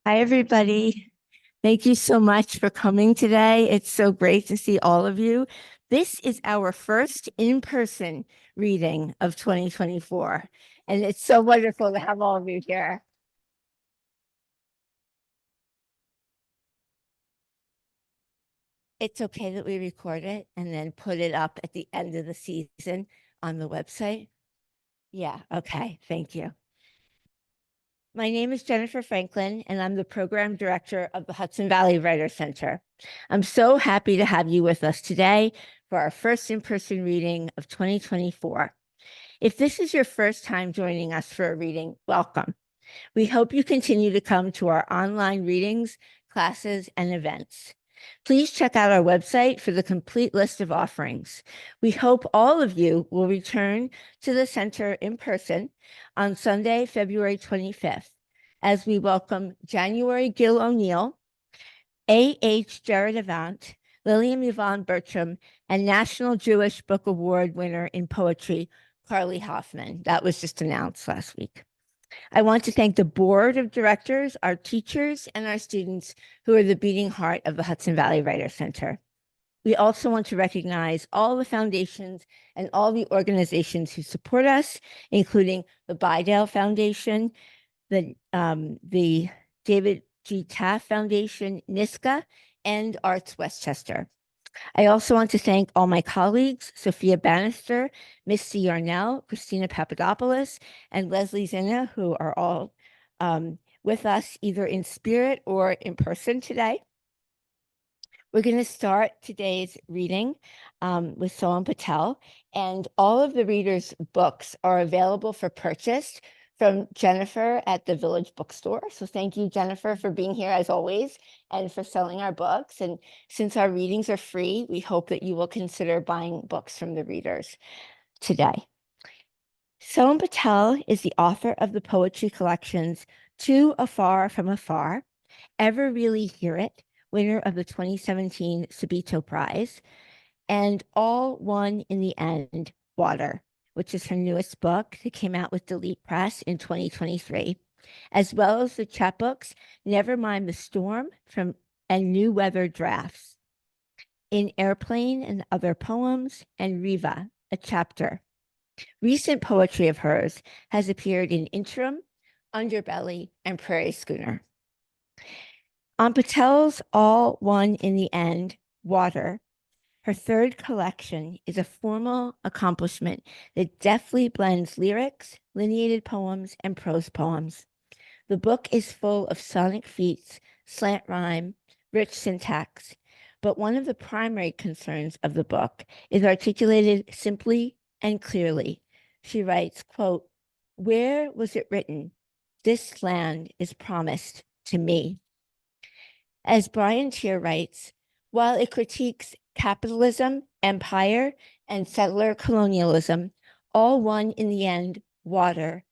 Hi, everybody. Thank you so much for coming today. It's so great to see all of you. This is our first in-person reading of 2024, and it's so wonderful to have all of you here. It's okay that we record it and then put it up at the end of the season on the website. Yeah, okay, thank you. My name is Jennifer Franklin, and I'm the program director of the Hudson Valley Writer Center. I'm so happy to have you with us today for our first in-person reading of 2024. If this is your first time joining us for a reading, welcome. We hope you continue to come to our online readings, classes, and events. Please check out our website for the complete list of offerings. We hope all of you will return to the center in person on Sunday, February 25th, as we welcome January Gil O'Neill, A.H. Jared Avant, Lillian Yvonne Bertram, and National Jewish Book Award winner in poetry, Carly Hoffman. That was just announced last week. I want to thank the board of directors, our teachers, and our students who are the beating heart of the Hudson Valley Writer Center. We also want to recognize all the foundations and all the organizations who support us, including the Bidale Foundation, the David G. Taft Foundation, NISCA, and Arts Westchester. I also want to thank all my colleagues, Sophia Bannister, Misty Yarnell, Christina Papadopoulos, and Leslie Zinna, who are all with us either in spirit or in person today. We're going to start today's reading with Soham Patel, and all of the readers' books are available for purchase from Jennifer at the Village Bookstore. So thank you, Jennifer, for being here as always and for selling our books. And since our readings are free, we hope that you will consider buying books from the readers today. Soham Patel is the author of the poetry collections Too Afar from Afar, Ever Really Hear It, winner of the 2017 Subito Prize, and All One in the End, Water, which is her newest book that came out with Delete Press in 2023, as well as the chapbooks Never Mind the Storm and New Weather Drafts, In Airplane and Other Poems, and Riva, a chapter. Recent poetry of hers has appeared in Interim, Underbelly, and Prairie Schooner. On Patel's All One in the End, Water, her third collection is a formal accomplishment that deftly blends lyrics, lineated poems, and prose poems. The book is full of sonic feats, slant rhyme, rich syntax, but one of the primary concerns of the book is articulated simply and clearly. She writes, quote, "Where was it written? This land is promised to me." As Brian Tier writes, while it critiques capitalism, empire, and settler colonialism, All One in the End, Water,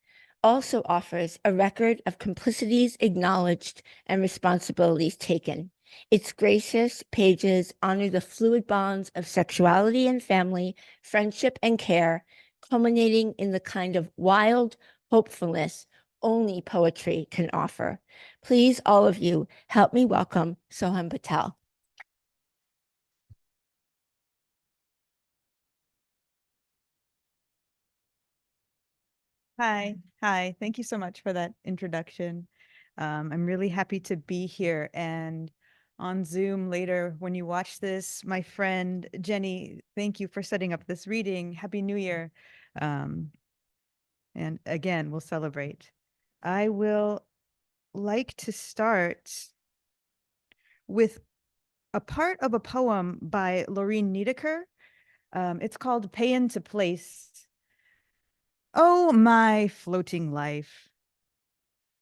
also offers a record of complicities acknowledged and responsibilities taken. Its gracious pages honor the fluid bonds of sexuality and family, friendship and care, culminating in the kind of wild hopefulness only poetry can offer. Please, all of you, help me welcome Soham Patel. Hi. Thank you so much for that introduction. I'm really happy to be here and on Zoom later when you watch this. My friend Jenny, thank you for setting up this reading. Happy New Year. And again, we'll celebrate. I will like to start with a part of a poem by Laureen Niedecker. It's called Pay Into Place. Oh, my floating life.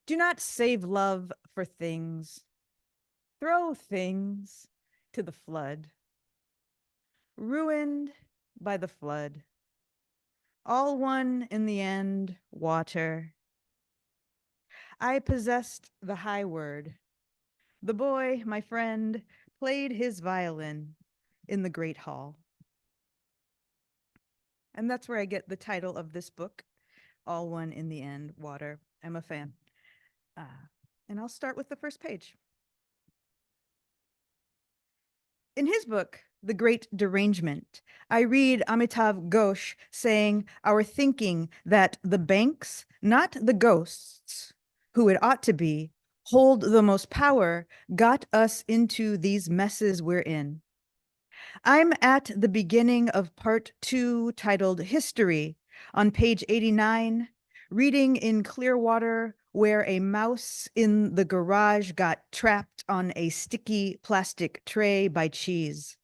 Do not save love for things. Throw things to the flood. Ruined by the flood. All one in the end, water. I possessed the high word. The boy, my friend, played his violin in the great hall. And that's where I get the title of this book, All One in the End, Water. I'm a fan. And I'll start with the first page. In his book, The Great Derangement, I read Amitav Ghosh saying, our thinking that the banks, not the ghosts, who it ought to be, hold the most power, got us into these messes we're in. I'm at the beginning of part 2 titled History on page 89, reading in Clearwater where a mouse in the garage got trapped on a sticky plastic tray by cheese.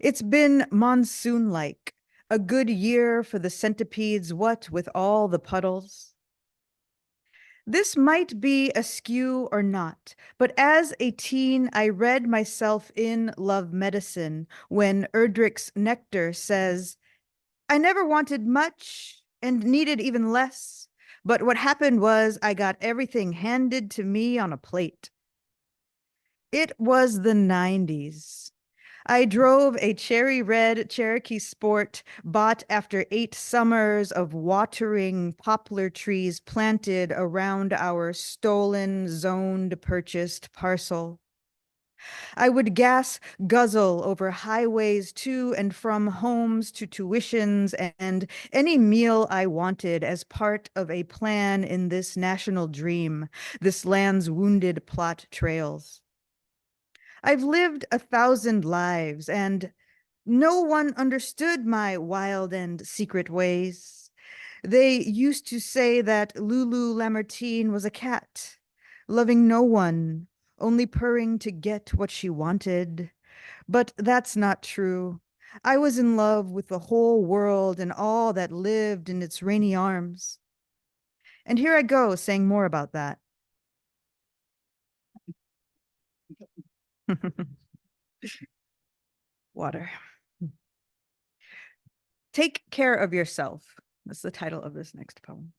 It's been monsoon-like, a good year for the centipedes, what with all the puddles. This might be askew or not, but as a teen, I read myself in Love Medicine when Erdrich's Nectar says, I never wanted much and needed even less, but what happened was I got everything handed to me on a plate. It was the 90s. I drove a cherry red Cherokee Sport bought after 8 summers of watering poplar trees planted around our stolen, zoned, purchased parcel. I would gas guzzle over highways to and from homes to tuitions and any meal I wanted as part of a plan in this national dream, this land's wounded plot trails. I've lived 1,000 lives and no one understood my wild and secret ways. They used to say that Lulu Lamartine was a cat, loving no one, only purring to get what she wanted. But that's not true. I was in love with the whole world and all that lived in its rainy arms. And here I go saying more about that. Water. Take care of yourself. That's the title of this next poem.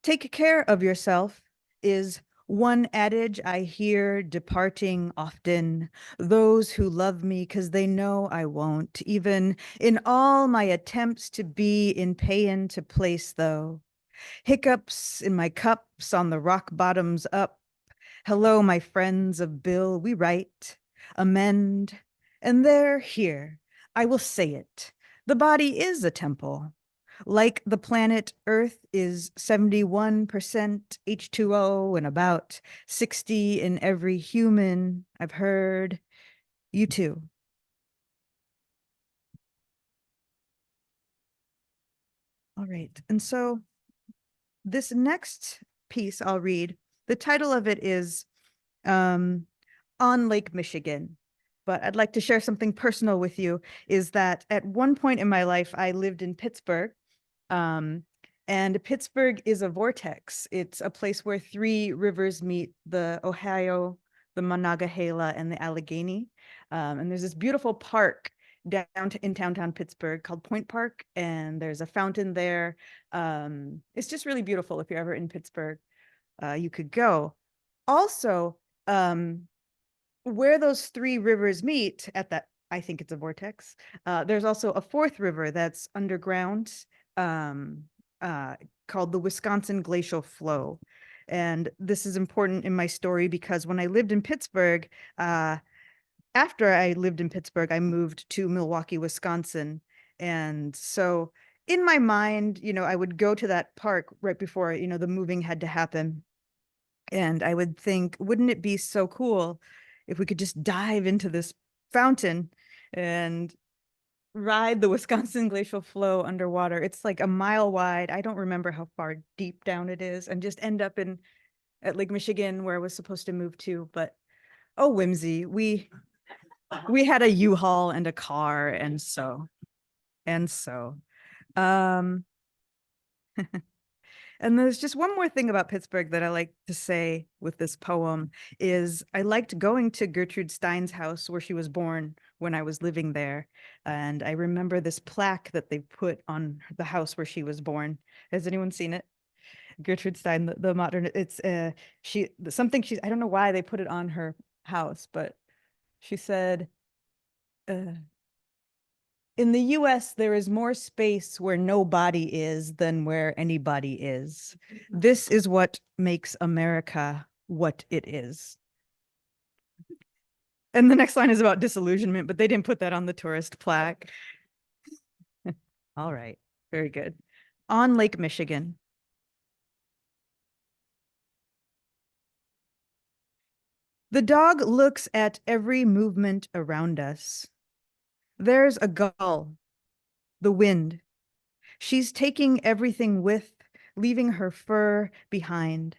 Take care of yourself is one adage I hear departing often. Those who love me because they know I won't, even in all my attempts to be in paean to place though. Hiccups in my cups on the rock bottoms up. Hello, my friends of Bill, we write, amend, and they're here. I will say it. The body is a temple. Like the planet Earth is 71% H2O and about 60 in every human I've heard. You too. All right. And so this next piece I'll read, the title of it is On Lake Michigan. But I'd like to share something personal with you, is that at one point in my life, I lived in Pittsburgh. And Pittsburgh is a vortex. It's a place where 3 rivers meet, the Ohio, the Monongahela, and the Allegheny. And there's this beautiful park in downtown Pittsburgh called Point Park, and there's a fountain there. It's just really beautiful. If you're ever in Pittsburgh, you could go. Also, where those 3 rivers meet at that, I think it's a vortex. There's also a 4th river that's underground, called the Wisconsin Glacial Flow. And this is important in my story because when I lived in Pittsburgh, after I lived in Pittsburgh, I moved to Milwaukee, Wisconsin. And so in my mind, I would go to that park right before, the moving had to happen. And I would think, wouldn't it be so cool if we could just dive into this fountain and ride the Wisconsin Glacial Flow underwater? It's like a mile wide. I don't remember how far deep down it is, and just end up at Lake Michigan where I was supposed to move to. But oh, whimsy. We had a U-Haul and a car, and so. Um And there's just one more thing about Pittsburgh that I like to say with this poem is I liked going to Gertrude Stein's house where she was born when I was living there. And I remember this plaque that they put on the house where she was born. Has anyone seen it? Gertrude Stein, the modern, it's I don't know why they put it on her house, but she said, In the US, there is more space where nobody is than where anybody is. This is what makes America what it is. And the next line is about disillusionment, but they didn't put that on the tourist plaque. All right, very good. On Lake Michigan. The dog looks at every movement around us. There's a gull, the wind. She's taking everything with, leaving her fur behind.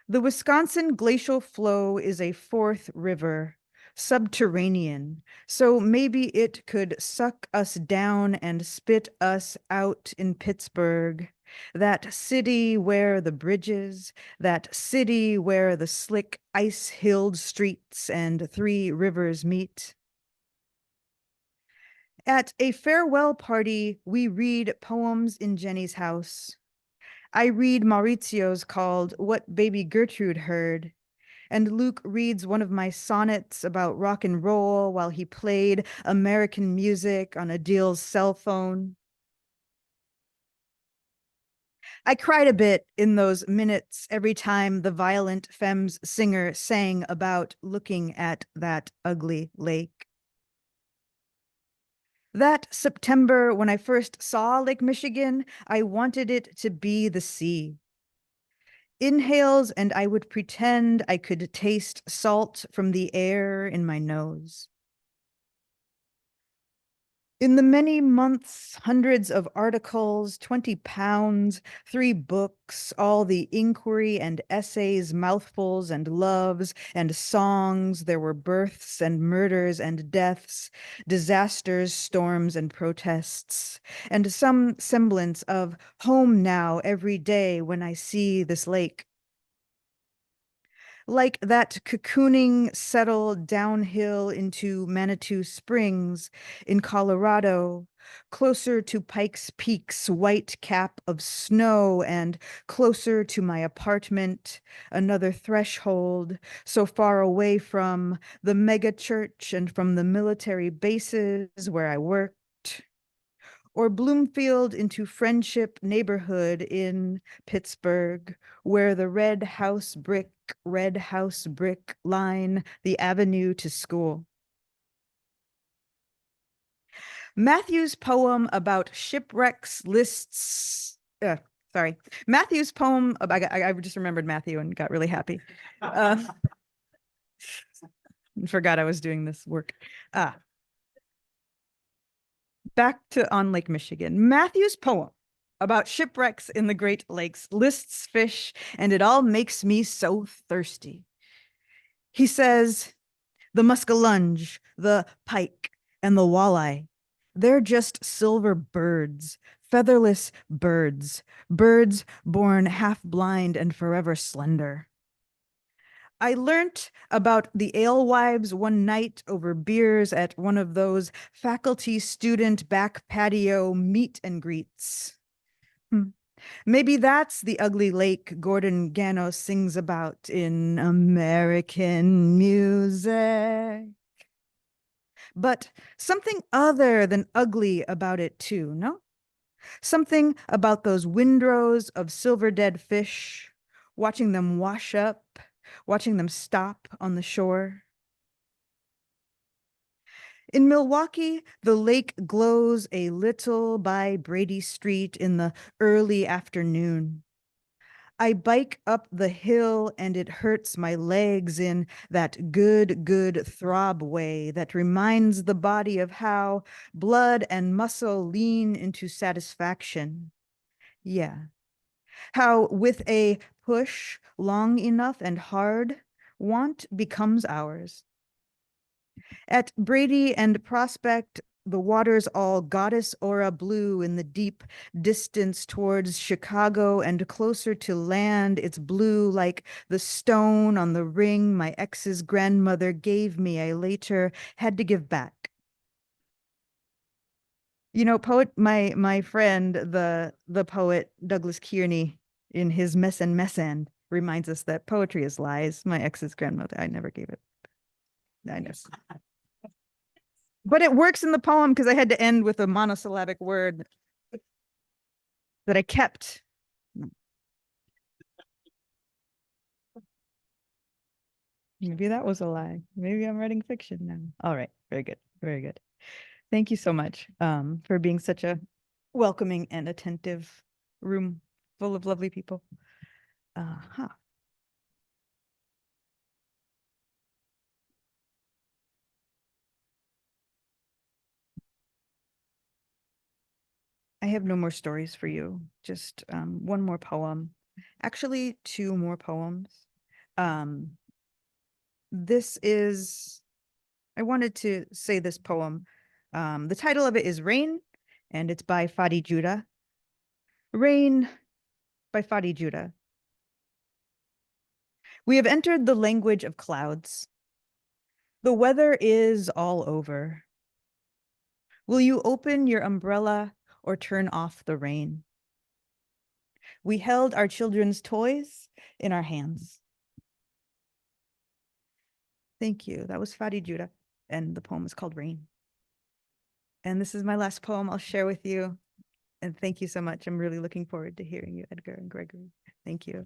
The Wisconsin glacial flow is a fourth river, subterranean, so maybe it could suck us down and spit us out in Pittsburgh, that city where the bridges, that city where the slick ice-hilled streets and three rivers meet. At a farewell party, we read poems in Jenny's house. I read Maurizio's called What Baby Gertrude Heard, and Luke reads one of my sonnets about rock and roll while he played American music on Adil's cell phone. I cried a bit in those minutes every time the violent femmes singer sang about looking at that ugly lake. That September, when I first saw Lake Michigan, I wanted it to be the sea. Inhales, and I would pretend I could taste salt from the air in my nose. In the many months, hundreds of articles, 20 pounds, 3 books, all the inquiry and essays, mouthfuls and loves and songs, there were births and murders and deaths, disasters, storms and protests, and some semblance of home now every day when I see this lake. Like that cocooning settle downhill into Manitou Springs in Colorado, closer to Pikes Peak's white cap of snow and closer to my apartment, another threshold, so far away from the mega church and from the military bases where I worked. Or Bloomfield into Friendship neighborhood in Pittsburgh, where the red house brick line the avenue to school. Matthew's poem about shipwrecks lists, Matthew's poem, I just remembered Matthew and got really happy. Forgot I was doing this work. Back to On Lake Michigan. Matthew's poem about shipwrecks in the Great Lakes lists fish, and it all makes me so thirsty. He says, the muskellunge, the pike, and the walleye, they're just silver birds, featherless birds, birds born half blind and forever slender. I learnt about the alewives one night over beers at one of those faculty student back patio meet and greets. Maybe that's the ugly lake Gordon Gano sings about in American music. But something other than ugly about it too, no? Something about those windrows of silver dead fish, watching them wash up, watching them stop on the shore. In Milwaukee, the lake glows a little by Brady Street in the early afternoon. I bike up the hill and it hurts my legs in that good throb way that reminds the body of how blood and muscle lean into satisfaction. Yeah. How with a push long enough and hard, want becomes ours. At Brady and Prospect, the water's all goddess aura blue in the deep distance towards Chicago, and closer to land, it's blue like the stone on the ring my ex's grandmother gave me. I later had to give back. You know, my friend, the poet Douglas Kearney, in his Mess and Messand, reminds us that poetry is lies. My ex's grandmother, I never gave it. I know. But it works in the poem because I had to end with a monosyllabic word that I kept. Maybe that was a lie. Maybe I'm writing fiction now. All right. Very good. Very good. Thank you so much for being such a welcoming and attentive room full of lovely people. Uh-huh. I have no more stories for you. Just one more poem. Actually, two more poems. This is, I wanted to say this poem. The title of it is Rain, and it's by Fadi Judah. Rain by Fadi Judah. We have entered the language of clouds. The weather is all over. Will you open your umbrella or turn off the rain? We held our children's toys in our hands. Thank you. That was Fadi Judah, and the poem is called Rain. And this is my last poem I'll share with you. And thank you so much. I'm really looking forward to hearing you, Edgar and Gregory. Thank you.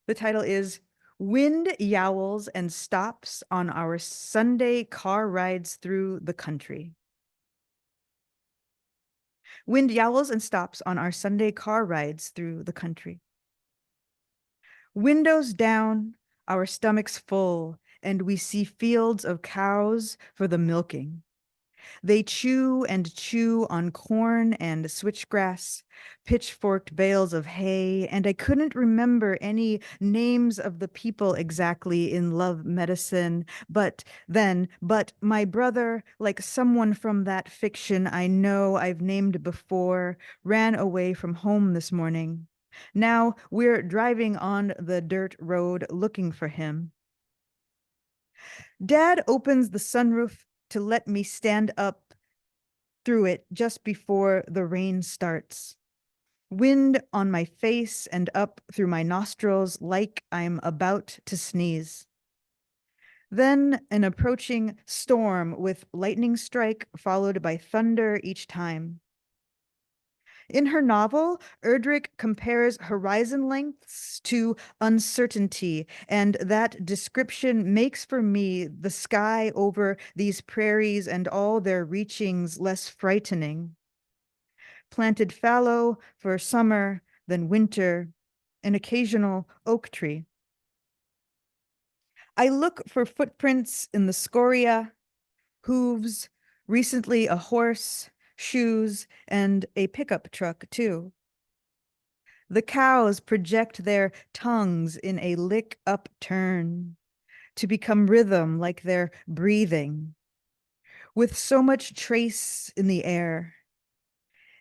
The title is Wind Yowls and Stops on Our Sunday Car Rides Through the Country. Wind yowls and stops on our Sunday car rides through the country. Windows down, our stomachs full, and we see fields of cows for the milking. They chew and chew on corn and switchgrass, pitchforked bales of hay, and I couldn't remember any names of the people exactly in Love Medicine, but my brother, like someone from that fiction I know I've named before, ran away from home this morning. Now we're driving on the dirt road looking for him. Dad opens the sunroof to let me stand up through it just before the rain starts. Wind on my face and up through my nostrils like I'm about to sneeze. Then an approaching storm with lightning strike followed by thunder each time. In her novel, Erdrich compares horizon lengths to uncertainty, and that description makes for me the sky over these prairies and all their reachings less frightening. Planted fallow for summer, then winter, an occasional oak tree. I look for footprints in the scoria, hooves, recently a horse, shoes, and a pickup truck, too. The cows project their tongues in a lick-up turn to become rhythm like they're breathing, with so much trace in the air.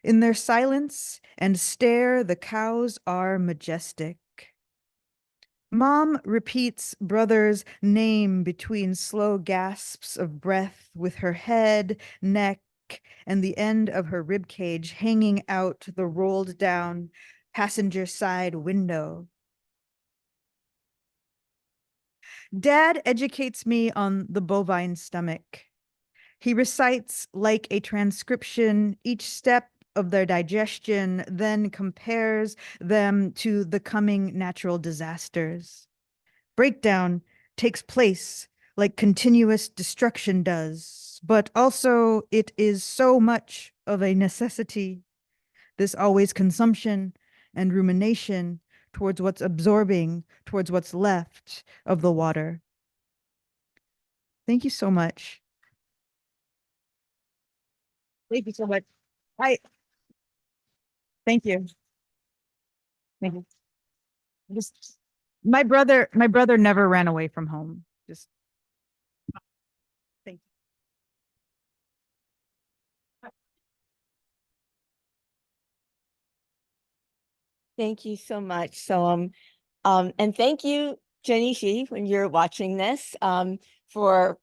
In their silence and stare, the cows are majestic. Mom repeats brother's name between slow gasps of breath with her head, neck, and the end of her rib cage hanging out the rolled down passenger side window. Dad educates me on the bovine stomach. He recites like a transcription each step of their digestion, then compares them to the coming natural disasters. Breakdown takes place like continuous destruction does, but also it is so much of a necessity, this always consumption and rumination towards what's absorbing, towards what's left of the water. Thank you so much. Thank you so much. I thank you. Thank you. Just my brother never ran away from home. Just thank you. Thank you so much. So, and thank you, Jenny Shi, when you're watching this, for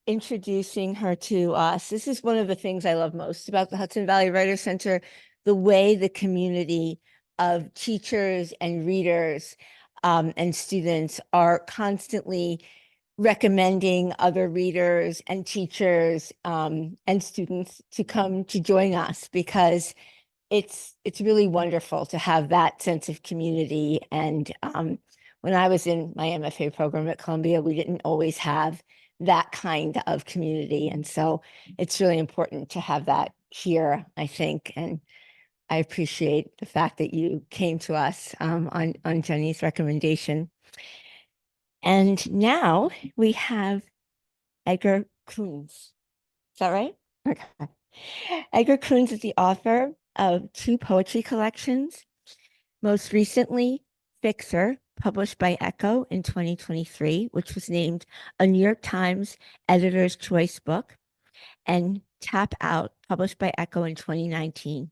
introducing her to us. This is one of the things I love most about the Hudson Valley Writers Center, the way the community of teachers and readers and students are constantly recommending other readers and teachers and students to come to join us, because it's really wonderful to have that sense of community. And when I was in my MFA program at Columbia, we didn't always have that kind of community. And so it's really important to have that here, I think. And I appreciate the fact that you came to us on Jenny's recommendation. And now we have Edgar Kunz. Is that right? Okay. Edgar Kunz is the author of 2 poetry collections, most recently Fixer, published by Echo in 2023, which was named a New York Times Editor's Choice book, and Tap Out, published by Echo in 2019.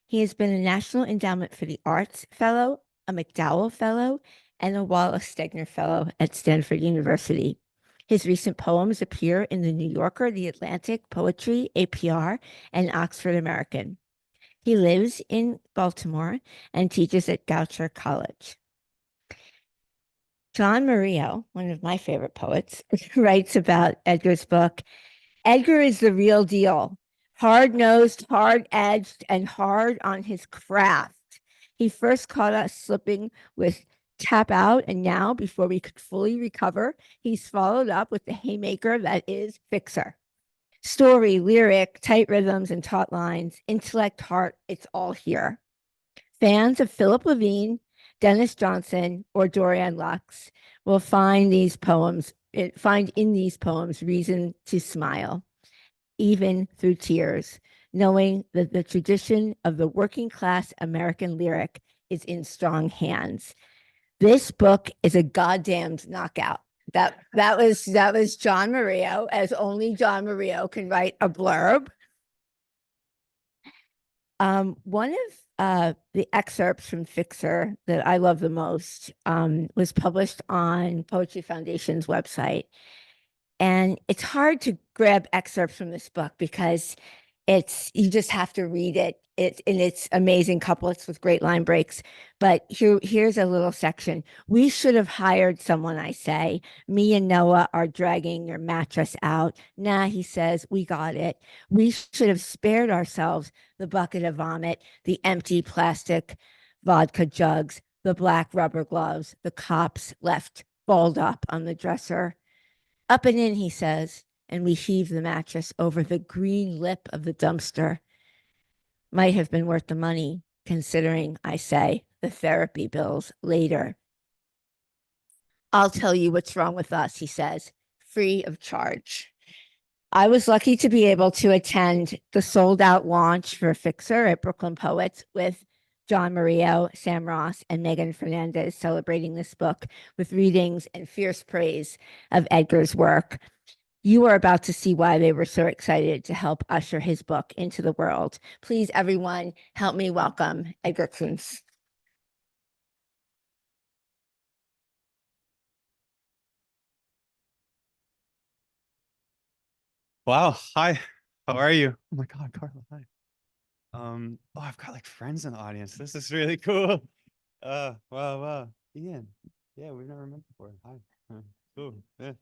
He has been a National Endowment for the Arts Fellow, a McDowell Fellow, and a Wallace Stegner Fellow at Stanford University. His recent poems appear in the New Yorker, The Atlantic, Poetry, APR, and Oxford American. He lives in Baltimore and teaches at Goucher College. John Murillo, one of my favorite poets, writes about Edgar's book. Edgar is the real deal, hard-nosed, hard-edged, and hard on his craft. He first caught us slipping with Tap Out, and now, before we could fully recover, he's followed up with the haymaker that is Fixer. Story, lyric, tight rhythms, and taut lines, intellect, heart, it's all here. Fans of Philip Levine, Dennis Johnson, or Dorian Lux will find in these poems reason to smile, even through tears, knowing that the tradition of the working class American lyric is in strong hands. This book is a goddamned knockout. That was John Murillo, as only John Murillo can write a blurb. One of the excerpts from Fixer that I love the most was published on Poetry Foundation's website. And it's hard to grab excerpts from this book because you just have to read it. It's amazing couplets with great line breaks. But here's a little section. We should have hired someone, I say. Me and Noah are dragging your mattress out. Nah, he says, we got it. We should have spared ourselves the bucket of vomit, the empty plastic vodka jugs, the black rubber gloves, the cops left balled up on the dresser. Up and in, he says, and we heave the mattress over the green lip of the dumpster. Might have been worth the money, considering, I say, the therapy bills later. I'll tell you what's wrong with us, he says, free of charge. I was lucky to be able to attend the sold-out launch for Fixer at Brooklyn Poets with John Murillo, Sam Ross, and Megan Fernandez celebrating this book with readings and fierce praise of Edgar's work. You are about to see why they were so excited to help usher his book into the world. Please, everyone, help me welcome Edgar Kunz. Wow. Hi. How are you? Oh my God, Carla. Hi. Oh, I've got like friends in the audience. This is really cool. Wow. Ian. Yeah, we've never met before. Hi. Cool. Yeah.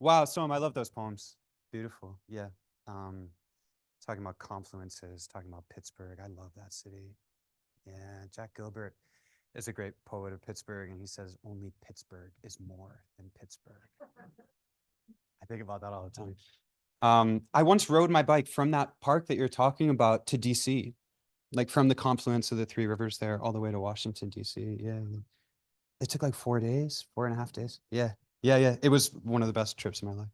Wow, Soham, I love those poems. Beautiful. Yeah. Talking about confluences, talking about Pittsburgh. I love that city. Yeah, Jack Gilbert is a great poet of Pittsburgh, and he says only Pittsburgh is more than Pittsburgh. I think about that all the time. I once rode my bike from that park that you're talking about to DC, like from the confluence of the 3 rivers there all the way to Washington, DC. Yeah. It took like 4 days, 4.5 days. Yeah. It was one of the best trips of my life.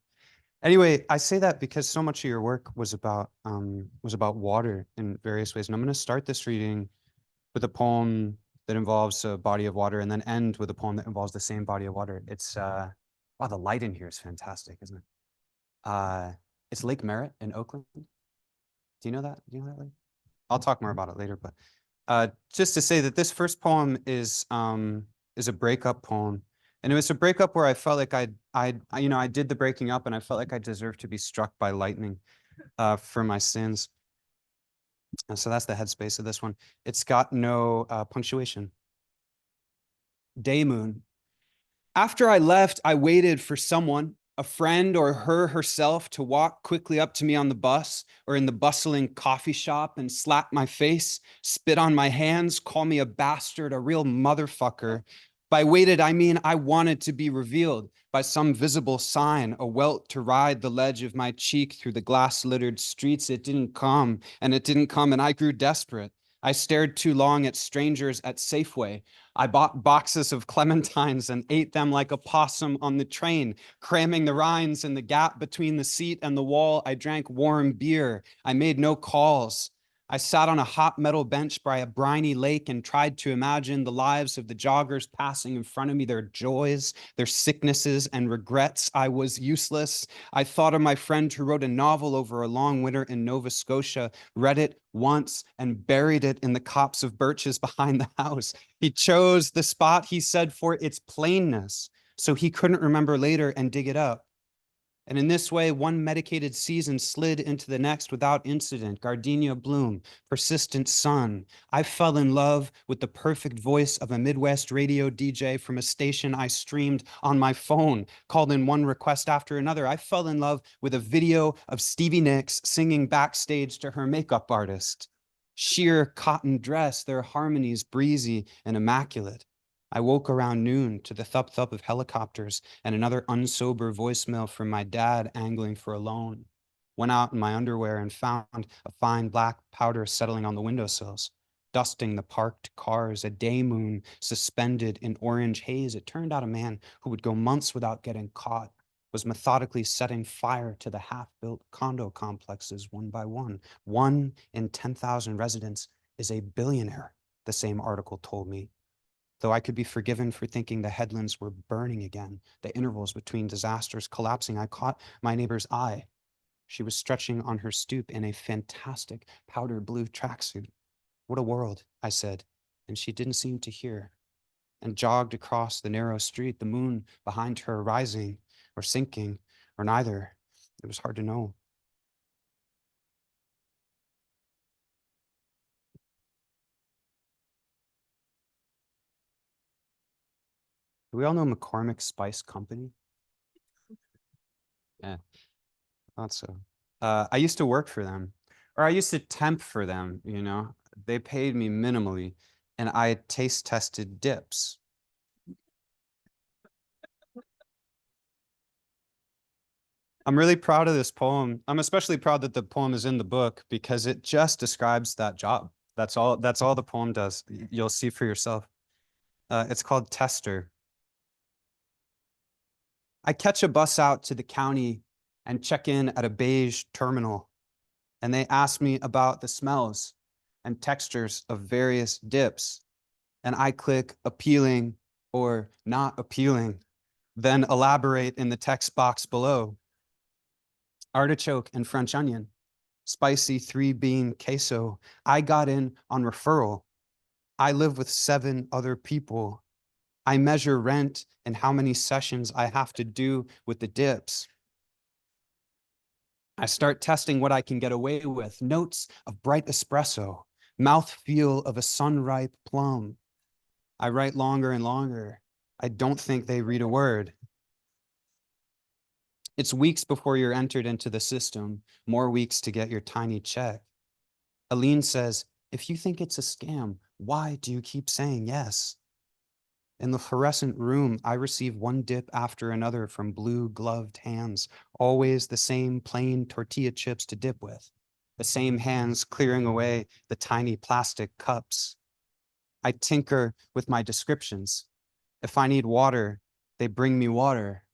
Anyway, I say that because so much of your work was about water in various ways. And I'm going to start this reading with a poem that involves a body of water and then end with a poem that involves the same body of water. It's wow, the light in here is fantastic, isn't it? It's Lake Merritt in Oakland. Do you know that? Do you know that lake? I'll talk more about it later, but just to say that this first poem is a breakup poem. And it was a breakup where I felt like I did the breaking up and I felt like I deserved to be struck by lightning for my sins. And so that's the headspace of this one. It's got no punctuation. Day moon. After I left, I waited for someone, a friend or her herself, to walk quickly up to me on the bus or in the bustling coffee shop and slap my face, spit on my hands, call me a bastard, a real motherfucker. By waited, I mean I wanted to be revealed by some visible sign, a welt to ride the ledge of my cheek through the glass-littered streets. It didn't come, and I grew desperate. I stared too long at strangers at Safeway. I bought boxes of clementines and ate them like a possum on the train, cramming the rinds in the gap between the seat and the wall. I drank warm beer. I made no calls. I sat on a hot metal bench by a briny lake and tried to imagine the lives of the joggers passing in front of me, their joys, their sicknesses and regrets. I was useless. I thought of my friend who wrote a novel over a long winter in Nova Scotia, read it once and buried it in the copse of birches behind the house. He chose the spot, he said, for its plainness, so he couldn't remember later and dig it up. And in this way, one medicated season slid into the next without incident. Gardenia bloom, persistent sun. I fell in love with the perfect voice of a Midwest radio DJ from a station I streamed on my phone, called in one request after another. I fell in love with a video of Stevie Nicks singing backstage to her makeup artist. Sheer cotton dress, their harmonies breezy and immaculate. I woke around noon to the thup-thup of helicopters and another unsober voicemail from my dad angling for a loan. Went out in my underwear and found a fine black powder settling on the windowsills, dusting the parked cars, a day moon suspended in orange haze. It turned out a man who would go months without getting caught was methodically setting fire to the half-built condo complexes one by one. 1 in 10,000 residents is a billionaire, the same article told me. Though I could be forgiven for thinking the headlands were burning again, the intervals between disasters collapsing, I caught my neighbor's eye. She was stretching on her stoop in a fantastic powder blue tracksuit. What a world, I said, and she didn't seem to hear, and jogged across the narrow street, the moon behind her rising or sinking, or neither. It was hard to know. Do we all know McCormick Spice Company? Yeah, thought so. I used to work for them, or I used to temp for them, you know. They paid me minimally, and I taste tested dips. I'm really proud of this poem. I'm especially proud that the poem is in the book because it just describes that job. That's all the poem does. You'll see for yourself. It's called Tester. I catch a bus out to the county and check in at a beige terminal, and they ask me about the smells and textures of various dips, and I click appealing or not appealing, then elaborate in the text box below. Artichoke and French onion, spicy 3-bean queso. I got in on referral. I live with 7 other people. I measure rent and how many sessions I have to do with the dips. I start testing what I can get away with. Notes of bright espresso, mouthfeel of a sun-ripe plum. I write longer and longer. I don't think they read a word. It's weeks before you're entered into the system, more weeks to get your tiny check. Aline says, if you think it's a scam, why do you keep saying yes? In the fluorescent room, I receive one dip after another from blue-gloved hands, always the same plain tortilla chips to dip with, the same hands clearing away the tiny plastic cups. I tinker with my descriptions. If I need water, they bring me water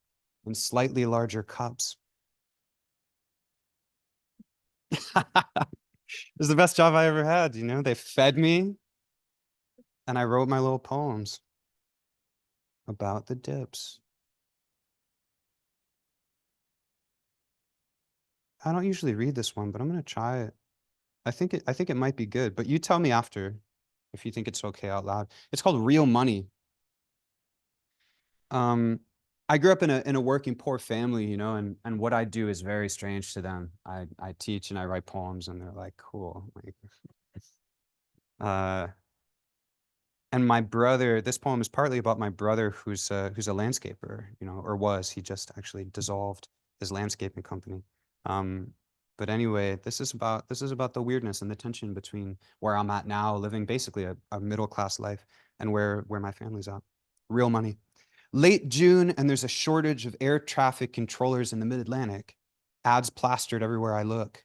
in slightly larger cups. It was the best job I ever had, you know? They fed me, and I wrote my little poems about the dips. I don't usually read this one, but I'm gonna try it. I think it might be good, but you tell me after if you think it's okay out loud. It's called Real Money. Um, I grew up in a working poor family, you know, and what I do is very strange to them. I teach and I write poems, and they're like, cool. Like, And my brother, this poem is partly about my brother who's a landscaper, you know, or was. He just actually dissolved his landscaping company. But anyway, this is about the weirdness and the tension between where I'm at now, living basically a middle class life, and where my family's at. Real money. Late June, and there's a shortage of air traffic controllers in the mid-Atlantic. Ads plastered everywhere I look.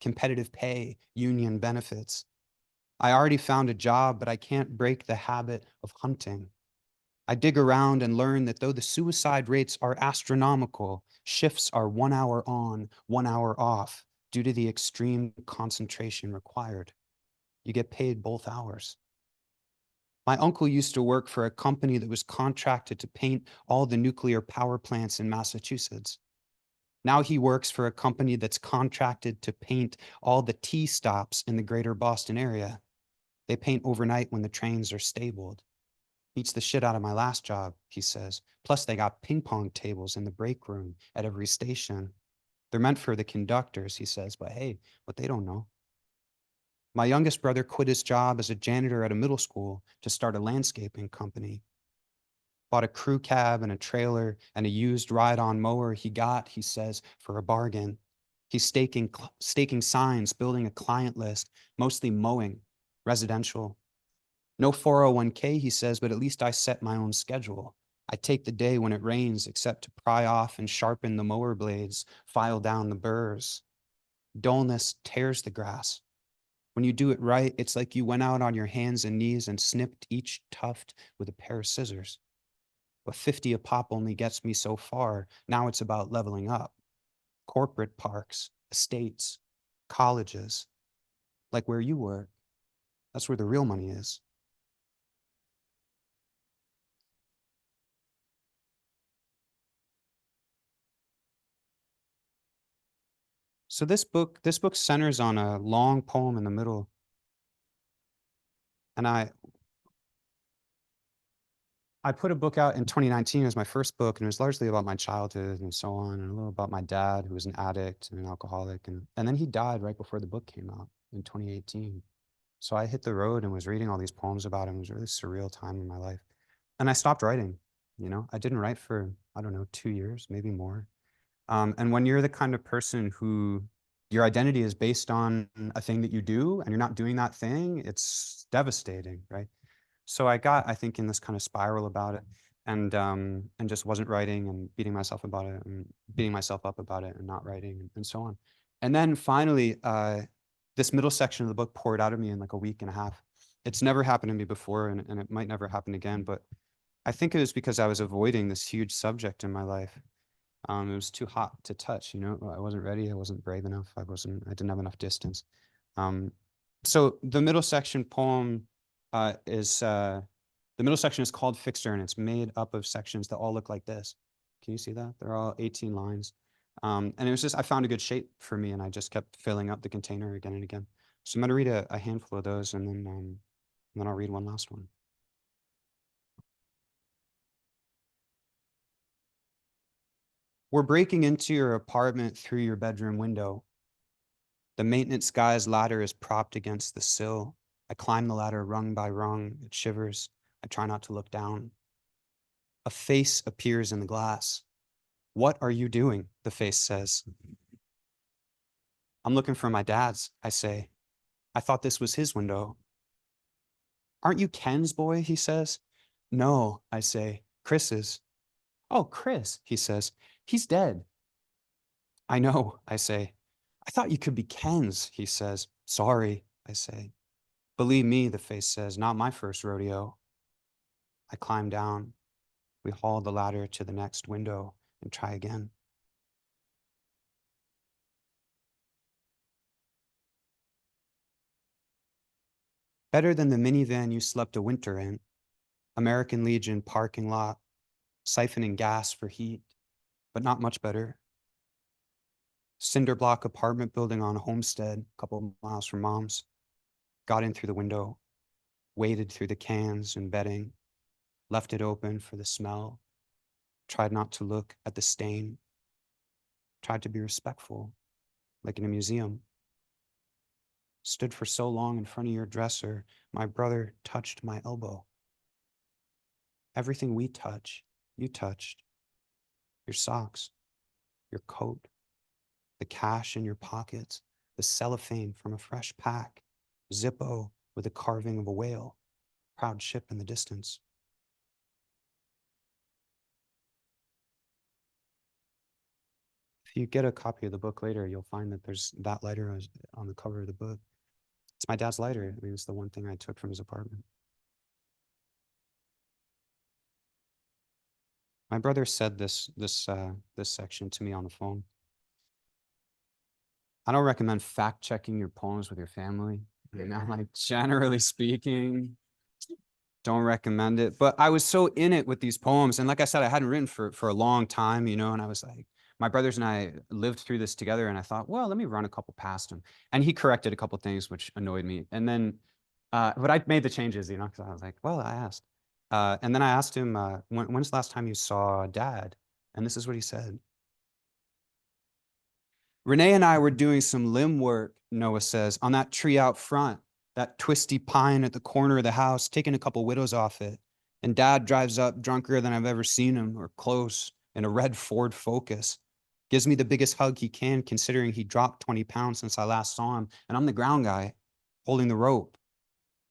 Competitive pay, union benefits. I already found a job, but I can't break the habit of hunting. I dig around and learn that though the suicide rates are astronomical, shifts are 1 hour on, 1 hour off due to the extreme concentration required. You get paid both hours. My uncle used to work for a company that was contracted to paint all the nuclear power plants in Massachusetts. Now he works for a company that's contracted to paint all the T stops in the greater Boston area. They paint overnight when the trains are stabled. Beats the shit out of my last job, he says. Plus, they got ping pong tables in the break room at every station. They're meant for the conductors, he says, but hey, what they don't know. My youngest brother quit his job as a janitor at a middle school to start a landscaping company. Bought a crew cab and a trailer and a used ride-on mower he got, he says, for a bargain. He's staking signs, building a client list, mostly mowing, residential. No 401k, he says, but at least I set my own schedule. I take the day when it rains, except to pry off and sharpen the mower blades, file down the burrs. Dullness tears the grass. When you do it right, it's like you went out on your hands and knees and snipped each tuft with a pair of scissors. But 50 a pop only gets me so far. Now it's about leveling up. Corporate parks, estates, colleges, like where you work. That's where the real money is. So this book centers on a long poem in the middle. And I put a book out in 2019 as my first book, and it was largely about my childhood and so on, and a little about my dad, who was an addict and an alcoholic. And then he died right before the book came out in 2018. So I hit the road and was reading all these poems about him. It was a really surreal time in my life. And I stopped writing, you know, I didn't write for, I don't know, 2 years, maybe more. And when you're the kind of person who your identity is based on a thing that you do and you're not doing that thing, it's devastating, right? So I got, I think, in this kind of spiral about it, and just wasn't writing and beating myself about it and beating myself up about it and not writing and so on. And then finally, this middle section of the book poured out of me in like a week and a half. It's never happened to me before, and it might never happen again, but I think it was because I was avoiding this huge subject in my life. It was too hot to touch, you know. I wasn't ready. I wasn't brave enough. I didn't have enough distance. So the middle section poem the middle section is called Fixer, and it's made up of sections that all look like this. Can you see that? They're all 18 lines. And it was just, I found a good shape for me, and I just kept filling up the container again and again. So I'm going to read a handful of those, and then I'll read one last one. We're breaking into your apartment through your bedroom window. The maintenance guy's ladder is propped against the sill. I climb the ladder rung by rung. It shivers. I try not to look down. A face appears in the glass. What are you doing? The face says. I'm looking for my dad's, I say. I thought this was his window. Aren't you Ken's boy? He says. No, I say. Chris is. Oh, Chris, he says. He's dead. I know, I say. I thought you could be Ken's, he says. Sorry, I say. Believe me, the face says, not my first rodeo. I climb down. We haul the ladder to the next window and try again. Better than the minivan you slept a winter in. American Legion parking lot, siphoning gas for heat, but not much better. Cinder block apartment building on Homestead, a couple miles from Mom's. Got in through the window, waded through the cans and bedding, left it open for the smell, tried not to look at the stain, tried to be respectful, like in a museum. Stood for so long in front of your dresser, my brother touched my elbow. Everything we touch, you touched. Your socks, your coat, the cash in your pockets, the cellophane from a fresh pack, Zippo with a carving of a whale, proud ship in the distance. If you get a copy of the book later, you'll find that there's that lighter on the cover of the book. It's my dad's lighter. I mean, it's the one thing I took from his apartment. My brother said this section to me on the phone. I don't recommend fact checking your poems with your family. You know, like generally speaking, don't recommend it. But I was so in it with these poems. And like I said, I hadn't written for a long time, you know, and I was like, my brothers and I lived through this together. And I thought, well, let me run a couple past him. And he corrected a couple things, which annoyed me. And then, but I made the changes, you know, because I was like, well, I asked. And then I asked him, when's the last time you saw Dad? And this is what he said. Renee and I were doing some limb work, Noah says, on that tree out front, that twisty pine at the corner of the house, taking a couple widows off it. And Dad drives up drunker than I've ever seen him, or close, in a red Ford Focus. Gives me the biggest hug he can, considering he dropped 20 pounds since I last saw him. And I'm the ground guy, holding the rope.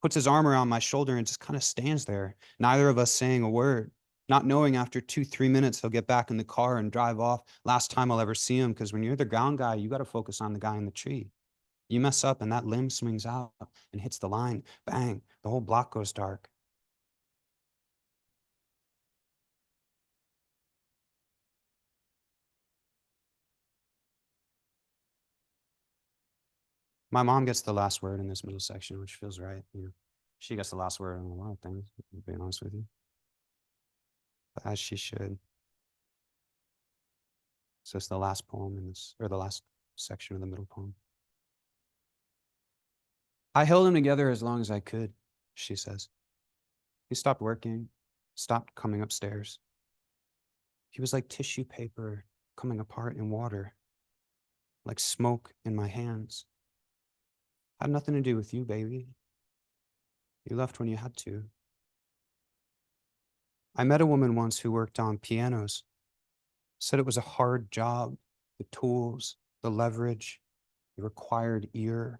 Puts his arm around my shoulder and just kind of stands there, neither of us saying a word. Not knowing after 2-3 minutes he'll get back in the car and drive off. Last time I'll ever see him, because when you're the ground guy, you got to focus on the guy in the tree. You mess up and that limb swings out and hits the line. Bang, the whole block goes dark. My mom gets the last word in this middle section, which feels right. You know, she gets the last word on a lot of things, to be honest with you. But as she should. So it's the last poem in this, or the last section of the middle poem. I held him together as long as I could, she says. He stopped working, stopped coming upstairs. He was like tissue paper coming apart in water, like smoke in my hands. Had nothing to do with you, baby. You left when you had to. I met a woman once who worked on pianos, said it was a hard job, the tools, the leverage, the required ear.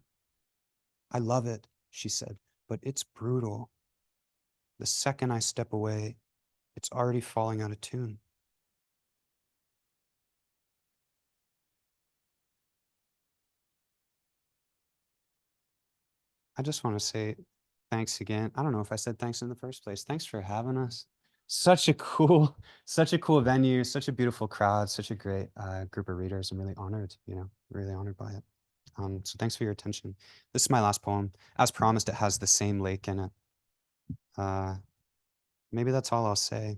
I love it, she said, but it's brutal. The second I step away, it's already falling out of tune. I just want to say thanks again. I don't know if I said thanks in the first place. Thanks for having us. Such a cool venue, such a beautiful crowd, such a great group of readers. I'm really honored, you know, really honored by it. So thanks for your attention. This is my last poem. As promised, it has the same lake in it. Maybe that's all I'll say.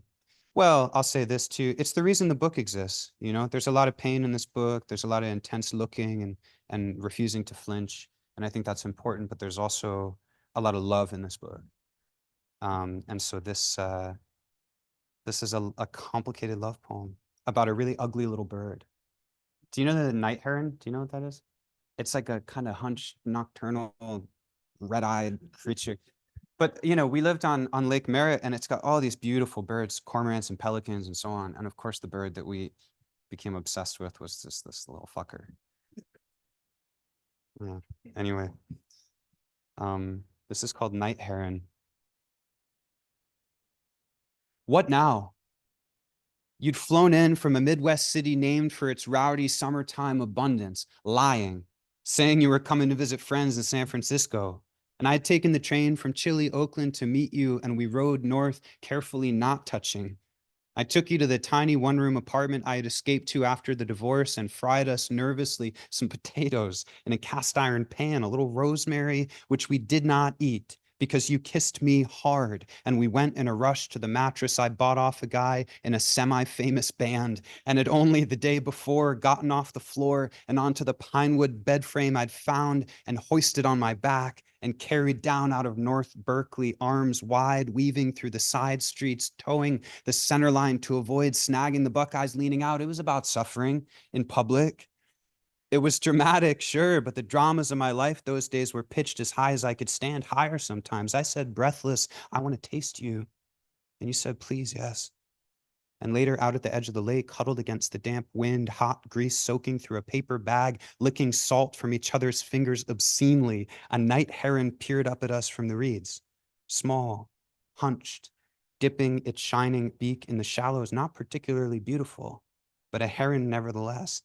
Well, I'll say this too. It's the reason the book exists. You know, there's a lot of pain in this book. There's a lot of intense looking and refusing to flinch. And I think that's important, but there's also a lot of love in this book. And so this is a complicated love poem about a really ugly little bird. Do you know the night heron? Do you know what that is? It's like a kind of hunched, nocturnal, red-eyed creature. But, you know, we lived on Lake Merritt, and it's got all these beautiful birds, cormorants and pelicans and so on. And of course, the bird that we became obsessed with was this little fucker. Yeah. Anyway, this is called Night Heron. What now? You'd flown in from a Midwest city named for its rowdy summertime abundance, lying, saying you were coming to visit friends in San Francisco. And I had taken the train from chilly Oakland to meet you, and we rode north, carefully not touching. I took you to the tiny one-room apartment I had escaped to after the divorce and fried us nervously some potatoes in a cast iron pan, a little rosemary, which we did not eat because you kissed me hard, and we went in a rush to the mattress I bought off a guy in a semi-famous band and had only the day before gotten off the floor and onto the pinewood bed frame I'd found and hoisted on my back and carried down out of North Berkeley, arms wide, weaving through the side streets, towing the center line to avoid snagging the Buckeyes leaning out. It was about suffering in public. It was dramatic, sure, but the dramas of my life those days were pitched as high as I could stand, higher sometimes. I said, breathless, I want to taste you. And you said, please, yes. And later, out at the edge of the lake, huddled against the damp wind, hot grease soaking through a paper bag, licking salt from each other's fingers obscenely, a night heron peered up at us from the reeds. Small, hunched, dipping its shining beak in the shallows, not particularly beautiful, but a heron nevertheless.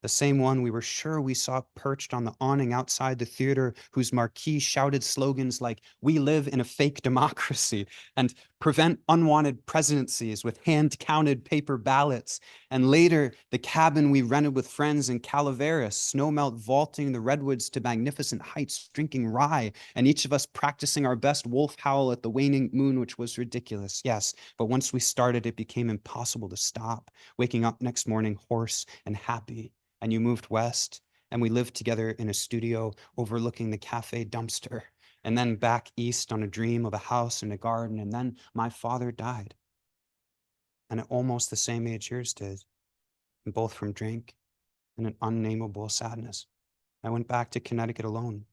The same one we were sure we saw perched on the awning outside the theater, whose marquee shouted slogans like, "We live in a fake democracy," and "Prevent unwanted presidencies with hand-counted paper ballots." And later, the cabin we rented with friends in Calaveras, snowmelt vaulting the redwoods to magnificent heights, drinking rye, and each of us practicing our best wolf howl at the waning moon, which was ridiculous, yes. But once we started, it became impossible to stop, waking up next morning hoarse and happy. And you moved west, and we lived together in a studio overlooking the cafe dumpster, and then back east on a dream of a house and a garden, and then my father died. And at almost the same age yours did, and both from drink and an unnameable sadness. I went back to Connecticut alone.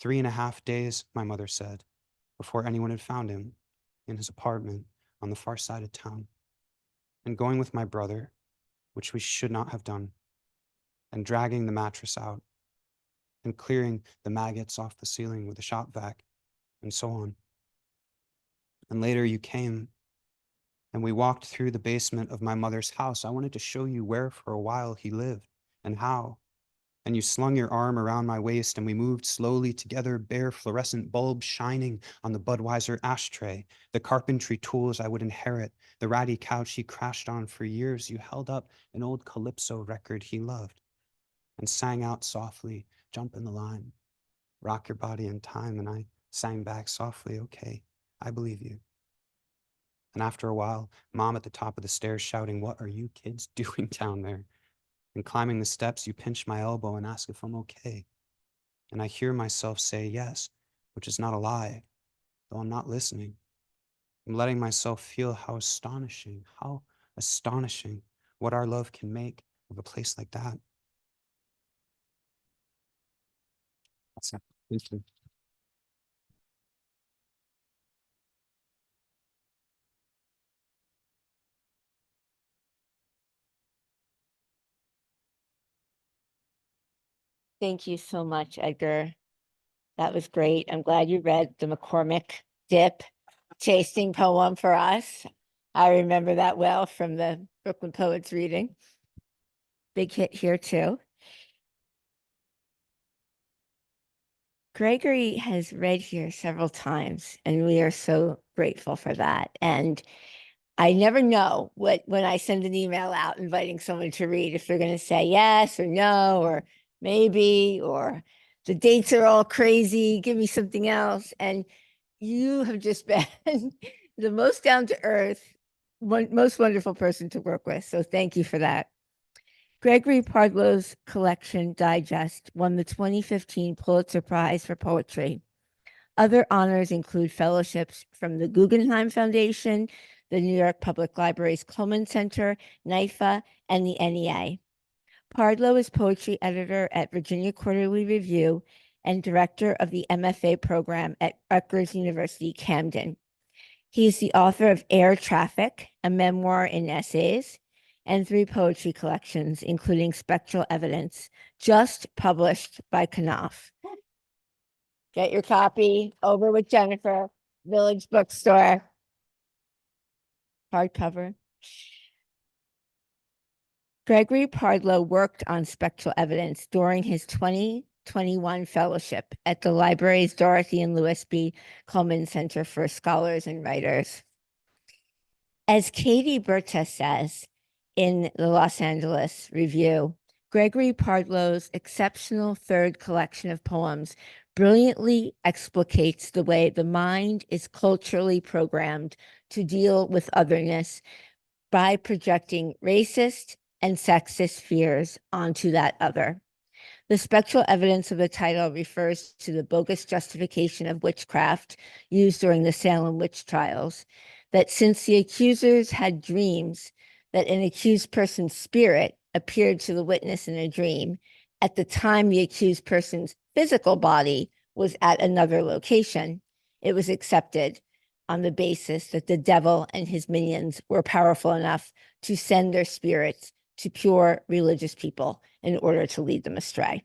3.5 days, my mother said, before anyone had found him in his apartment on the far side of town. And going with my brother, which we should not have done, and dragging the mattress out, and clearing the maggots off the ceiling with a shop vac, and so on. And later you came, and we walked through the basement of my mother's house. I wanted to show you where for a while he lived, and how. And you slung your arm around my waist, and we moved slowly together, bare fluorescent bulbs shining on the Budweiser ashtray, the carpentry tools I would inherit, the ratty couch he crashed on for years. You held up an old Calypso record he loved and sang out softly, "Jump in the line, rock your body in time." And I sang back softly, "Okay, I believe you." And after a while, Mom at the top of the stairs shouting, "What are you kids doing down there?" And climbing the steps, you pinch my elbow and ask if I'm okay. And I hear myself say yes, which is not a lie, though I'm not listening. I'm letting myself feel how astonishing what our love can make of a place like that. That's it. Thank you. Thank you so much, Edgar. That was great. I'm glad you read the McCormick Dip tasting poem for us. I remember that well from the Brooklyn Poets reading. Big hit here too. Gregory has read here several times, and we are so grateful for that. And I never know when I send an email out inviting someone to read, if they're going to say yes or no, or maybe, or the dates are all crazy, give me something else. And you have just been the most down to earth, most wonderful person to work with. So thank you for that. Gregory Pardlo's collection Digest won the 2015 Pulitzer Prize for Poetry. Other honors include fellowships from the Guggenheim Foundation, the New York Public Library's Cullman Center, NYFA, and the NEA. Pardlo is poetry editor at Virginia Quarterly Review and director of the MFA program at Rutgers University, Camden. He is the author of Air Traffic, a memoir in essays, and 3 poetry collections, including Spectral Evidence, just published by Knopf. Get your copy over with Jennifer, Village Bookstore. Hardcover. Gregory Pardlo worked on Spectral Evidence during his 2021 fellowship at the library's Dorothy and Louis B. Cullman Center for Scholars and Writers. As Katie Berta says in the Los Angeles Review, Gregory Pardlo's exceptional 3rd collection of poems brilliantly explicates the way the mind is culturally programmed to deal with otherness by projecting racist and sexist fears onto that other. The spectral evidence of the title refers to the bogus justification of witchcraft used during the Salem witch trials, that since the accusers had dreams that an accused person's spirit appeared to the witness in a dream at the time the accused person's physical body was at another location, it was accepted on the basis that the devil and his minions were powerful enough to send their spirits to pure religious people in order to lead them astray.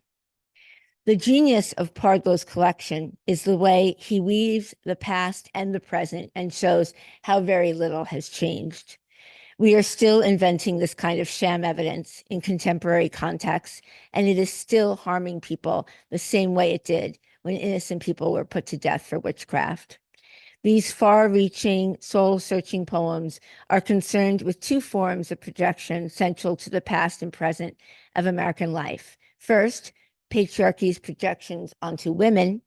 The genius of Pardlo's collection is the way he weaves the past and the present and shows how very little has changed. We are still inventing this kind of sham evidence in contemporary contexts, and it is still harming people the same way it did when innocent people were put to death for witchcraft. These far-reaching, soul-searching poems are concerned with two forms of projection central to the past and present of American life. First, patriarchy's projections onto women,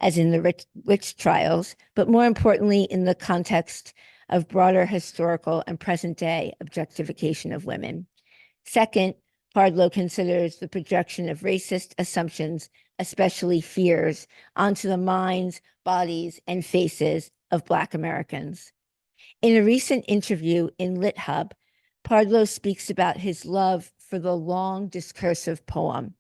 as in the witch trials, but more importantly, in the context of broader historical and present-day objectification of women. Second, Pardlo considers the projection of racist assumptions, especially fears, onto the minds, bodies, and faces of Black Americans. In a recent interview in LitHub, Pardlo speaks about his love for the long discursive poem,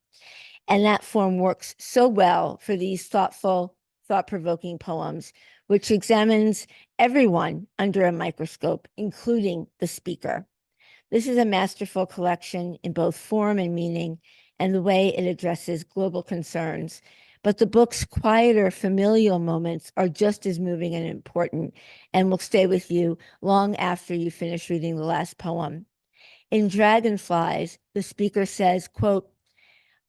and that form works so well for these thoughtful, thought-provoking poems, which examines everyone under a microscope, including the speaker. This is a masterful collection in both form and meaning, and the way it addresses global concerns. But the book's quieter familial moments are just as moving and important, and will stay with you long after you finish reading the last poem. In Dragonflies, the speaker says, quote,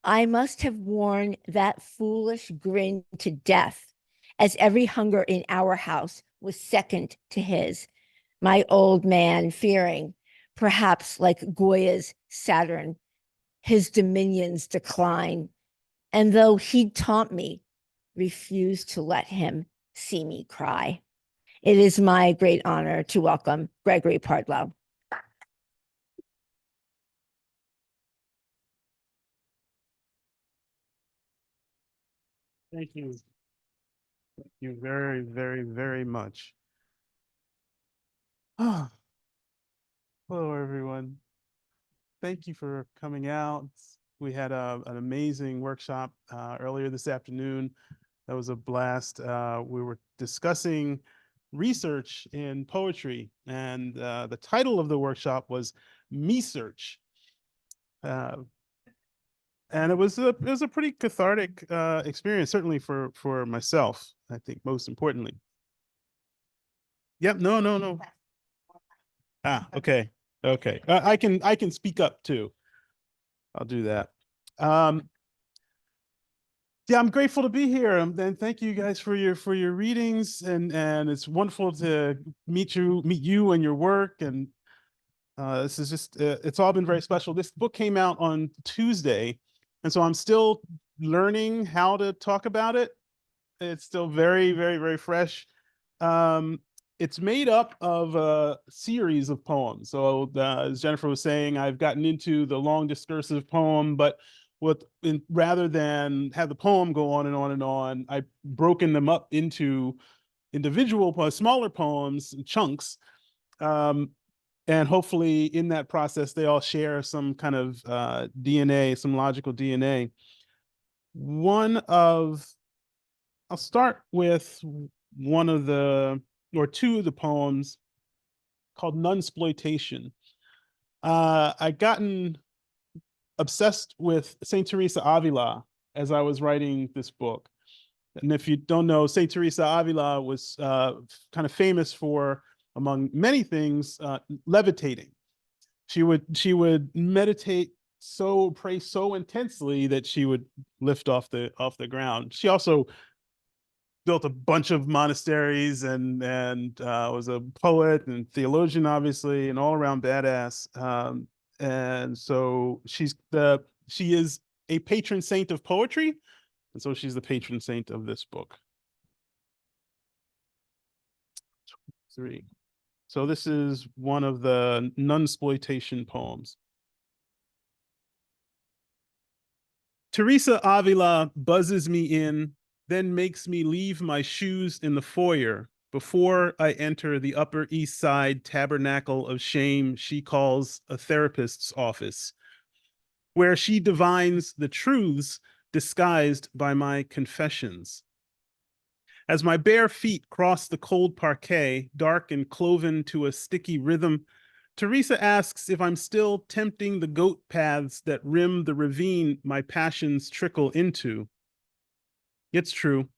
"I must have worn that foolish grin to death, as every hunger in our house was second to his. My old man fearing, perhaps like Goya's Saturn, his dominions decline. And though he'd taunt me, refused to let him see me cry." It is my great honor to welcome Gregory Pardlo. Thank you. Thank you very, very, very much. Oh, hello, everyone. Thank you for coming out. We had an amazing workshop earlier this afternoon. That was a blast. We were discussing research in poetry, and the title of the workshop was Me Search. And it was a pretty cathartic experience, certainly for myself, I think, most importantly. Yep, no. Ah, okay. Okay. I can speak up too. I'll do that. Yeah, I'm grateful to be here. And thank you guys for your readings, and it's wonderful to meet you and your work. And this is just it's all been very special. This book came out on Tuesday, and so I'm still learning how to talk about it. It's still very, very, very fresh. It's made up of a series of poems. So as Jennifer was saying, I've gotten into the long discursive poem, but rather than have the poem go on and on and on, I've broken them up into individual, smaller poems, chunks. And hopefully in that process, they all share some kind of DNA, some logical DNA. I'll start with two of the poems called Nunsploitation. I gotten obsessed with Saint Teresa Avila as I was writing this book. And if you don't know, Saint Teresa Avila was kind of famous for, among many things, levitating. She would meditate, pray so intensely that she would lift off the ground. She also built a bunch of monasteries and was a poet and theologian, obviously, and all around badass. And so she is a patron saint of poetry, and so she's the patron saint of this book. 3. So this is one of the Nunsploitation poems. Teresa Avila buzzes me in, then makes me leave my shoes in the foyer before I enter the Upper East Side tabernacle of shame she calls a therapist's office, where she divines the truths disguised by my confessions. As my bare feet cross the cold parquet, dark and cloven to a sticky rhythm, Teresa asks if I'm still tempting the goat paths that rim the ravine my passions trickle into. It's true.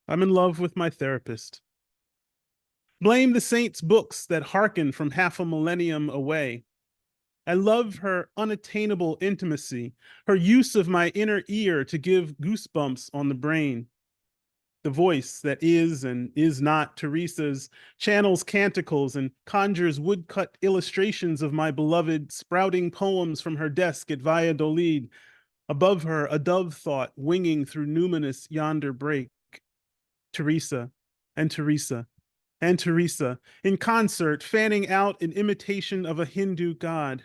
I'm in love with my therapist. Blame the saints' books that hearken from half a millennium away. I love her unattainable intimacy, her use of my inner ear to give goosebumps on the brain. The voice that is and is not Teresa's channels canticles and conjures woodcut illustrations of my beloved, sprouting poems from her desk at Valladolid. Above her, a dove thought winging through numinous yonder break. Teresa and Teresa and Teresa in concert, fanning out in imitation of a Hindu god.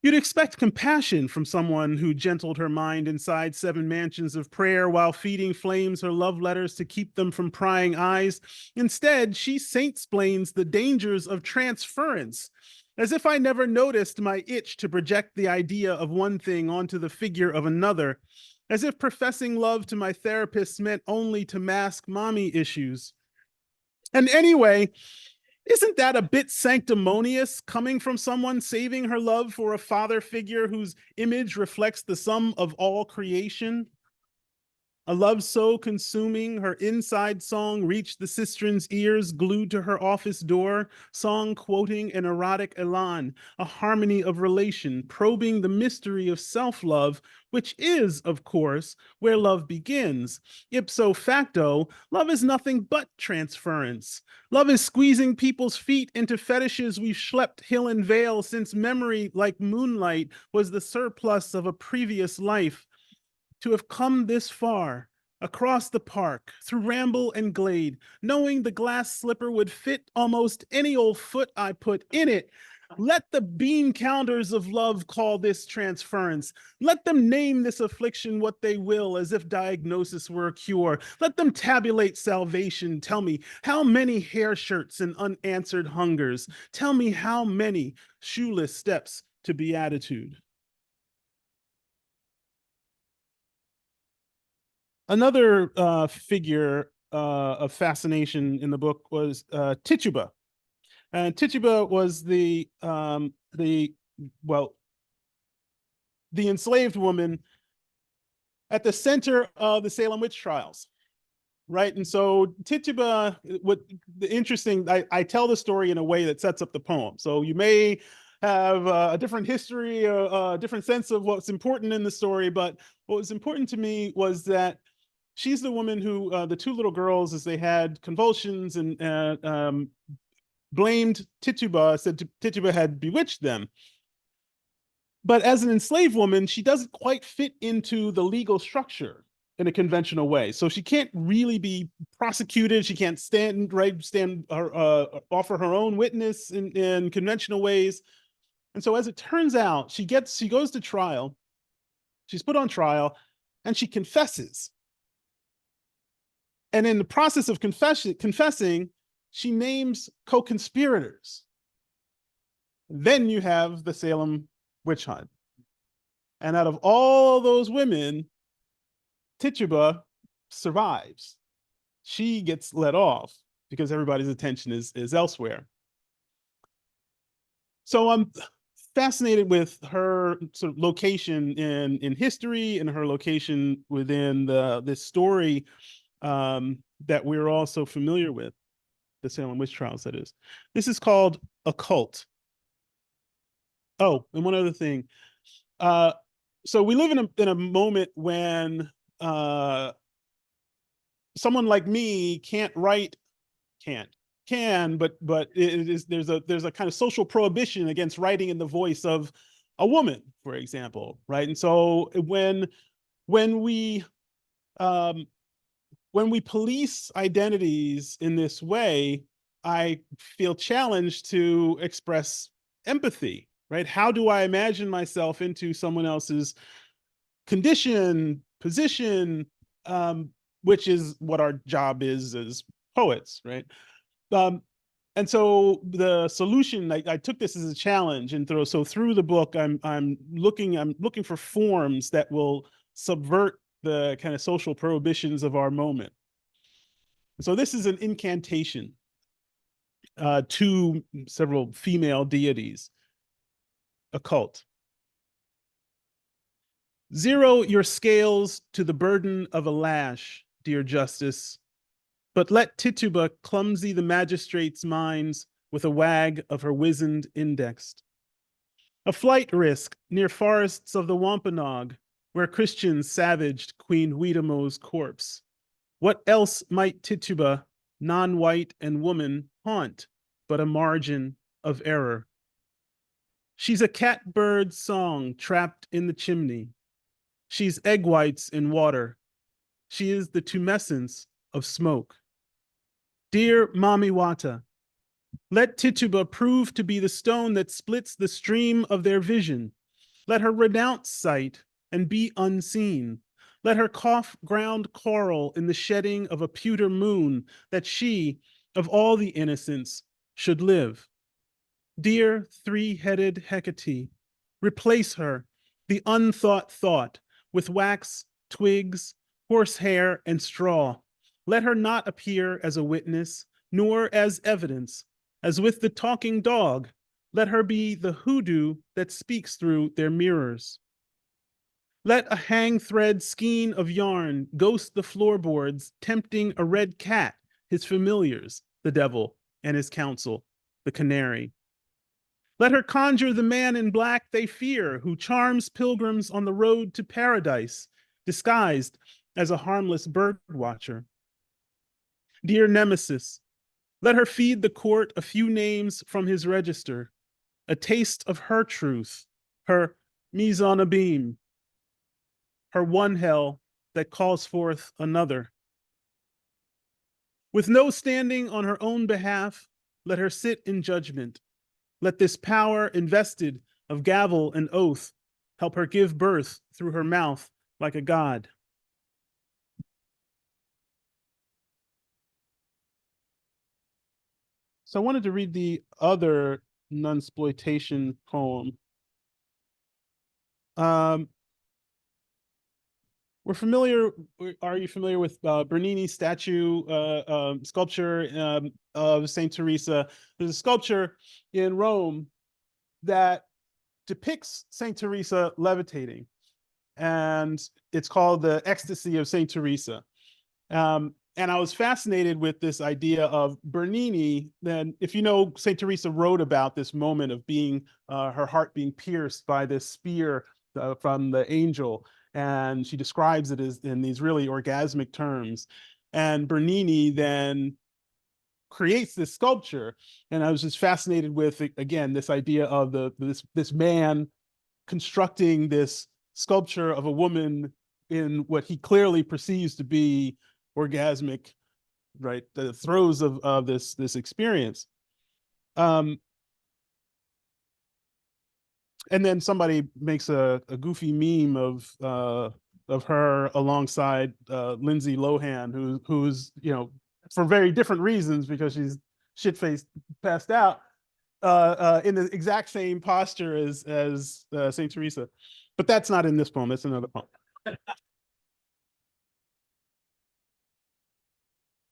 You'd expect compassion from someone who gentled her mind inside 7 mansions of prayer while feeding flames her love letters to keep them from prying eyes. Instead, she saint-splains the dangers of transference, as if I never noticed my itch to project the idea of one thing onto the figure of another, as if professing love to my therapist meant only to mask mommy issues. And anyway, isn't that a bit sanctimonious coming from someone saving her love for a father figure whose image reflects the sum of all creation? A love so consuming, her inside song reached the sistren's ears glued to her office door, song quoting an erotic elan, a harmony of relation, probing the mystery of self-love, which is, of course, where love begins. Ipso facto, love is nothing but transference. Love is squeezing people's feet into fetishes we've schlepped hill and vale since memory, like moonlight, was the surplus of a previous life. To have come this far, across the park, through ramble and glade, knowing the glass slipper would fit almost any old foot I put in it. Let the bean counters of love call this transference. Let them name this affliction what they will, as if diagnosis were a cure. Let them tabulate salvation. Tell me how many hair shirts and unanswered hungers. Tell me how many shoeless steps to beatitude. Another figure of fascination in the book was Tituba. And Tituba was the enslaved woman at the center of the Salem witch trials, right? And so Tituba, I tell the story in a way that sets up the poem. So you may have a different history, a different sense of what's important in the story, but what was important to me was that she's the woman who, the 2 little girls, as they had convulsions and blamed Tituba, said Tituba had bewitched them. But as an enslaved woman, she doesn't quite fit into the legal structure in a conventional way. So she can't really be prosecuted. She can't offer her own witness in conventional ways. And so as it turns out, she goes to trial. She's put on trial and she confesses. And in the process of confessing, she names co-conspirators. Then you have the Salem witch hunt. And out of all those women, Tituba survives. She gets let off because everybody's attention is elsewhere. So I'm fascinated with her sort of location in history and her location within this story that we're all so familiar with, the Salem witch trials, that is. This is called A Cult. Oh, and one other thing. So we live in a moment when someone like me can't write, but there's a kind of social prohibition against writing in the voice of a woman, for example, right? And so when we police identities in this way, I feel challenged to express empathy, right? How do I imagine myself into someone else's condition, position, which is what our job is as poets, right? And so the solution, I took this as a challenge, and through the book, I'm looking for forms that will subvert the kind of social prohibitions of our moment. So this is an incantation to several female deities, a cult. Zero your scales to the burden of a lash, dear justice, but let Tituba clumsy the magistrate's minds with a wag of her wizened index. A flight risk near forests of the Wampanoag, where Christians savaged Queen Huidamo's corpse. What else might Tituba, non-white and woman, haunt but a margin of error? She's a catbird song trapped in the chimney. She's egg whites in water. She is the tumescence of smoke. Dear Mami Wata, let Tituba prove to be the stone that splits the stream of their vision. Let her renounce sight and be unseen. Let her cough ground coral in the shedding of a pewter moon, that she, of all the innocents, should live. Dear three-headed Hecate, replace her, the unthought thought, with wax, twigs, horsehair, and straw. Let her not appear as a witness, nor as evidence. As with the talking dog, let her be the hoodoo that speaks through their mirrors. Let a hang thread skein of yarn ghost the floorboards, tempting a red cat, his familiars, the devil, and his counsel, the canary. Let her conjure the man in black they fear, who charms pilgrims on the road to paradise, disguised as a harmless bird watcher. Dear Nemesis, let her feed the court a few names from his register, a taste of her truth, her mise en abîme, her one hell that calls forth another. With no standing on her own behalf, let her sit in judgment. Let this power invested of gavel and oath help her give birth through her mouth like a god. So I wanted to read the other nunsploitation poem. Are you familiar with Bernini's statue, sculpture of Saint Teresa? There's a sculpture in Rome that depicts Saint Teresa levitating, and it's called the Ecstasy of Saint Teresa. And I was fascinated with this idea of Bernini. Then, if you know, Saint Teresa wrote about this moment of being her heart being pierced by this spear from the angel, and she describes it as in these really orgasmic terms. And Bernini then creates this sculpture, and I was just fascinated with, again, this idea of this man constructing this sculpture of a woman in what he clearly perceives to be orgasmic, right? The throes of this experience. And then somebody makes a goofy meme of her alongside Lindsay Lohan, who's, you know, for very different reasons, because she's shit-faced, passed out, in the exact same posture as Saint Teresa. But that's not in this poem. That's another poem.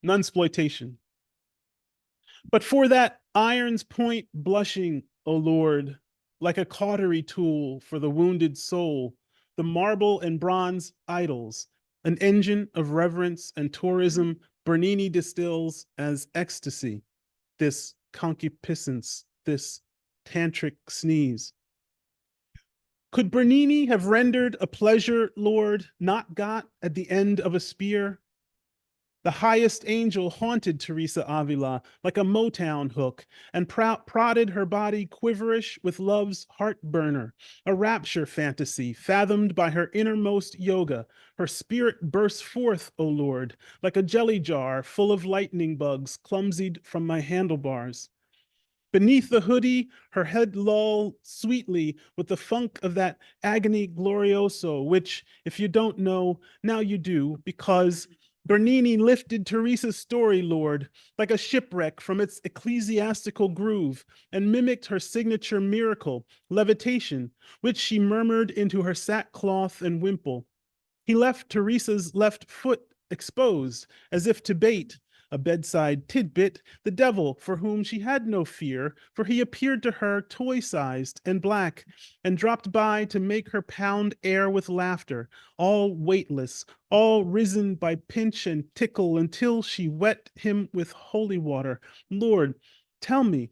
Nunsploitation. But for that iron's point blushing, O Lord, like a cautery tool for the wounded soul, the marble and bronze idols, an engine of reverence and tourism, Bernini distills as ecstasy, this concupiscence, this tantric sneeze. Could Bernini have rendered a pleasure, Lord, not got at the end of a spear? The highest angel haunted Teresa Avila like a Motown hook and prodded her body quiverish with love's heartburner, a rapture fantasy fathomed by her innermost yoga. Her spirit burst forth, O Lord, like a jelly jar full of lightning bugs clumsied from my handlebars. Beneath the hoodie, her head lulled sweetly with the funk of that agony glorioso, which, if you don't know, now you do, because Bernini lifted Teresa's story, Lord, like a shipwreck from its ecclesiastical groove, and mimicked her signature miracle, levitation, which she murmured into her sackcloth and wimple. He left Teresa's left foot exposed, as if to bait a bedside tidbit the devil for whom she had no fear, for he appeared to her toy-sized and black, and dropped by to make her pound air with laughter, all weightless, all risen by pinch and tickle, until she wet him with holy water. Lord, tell me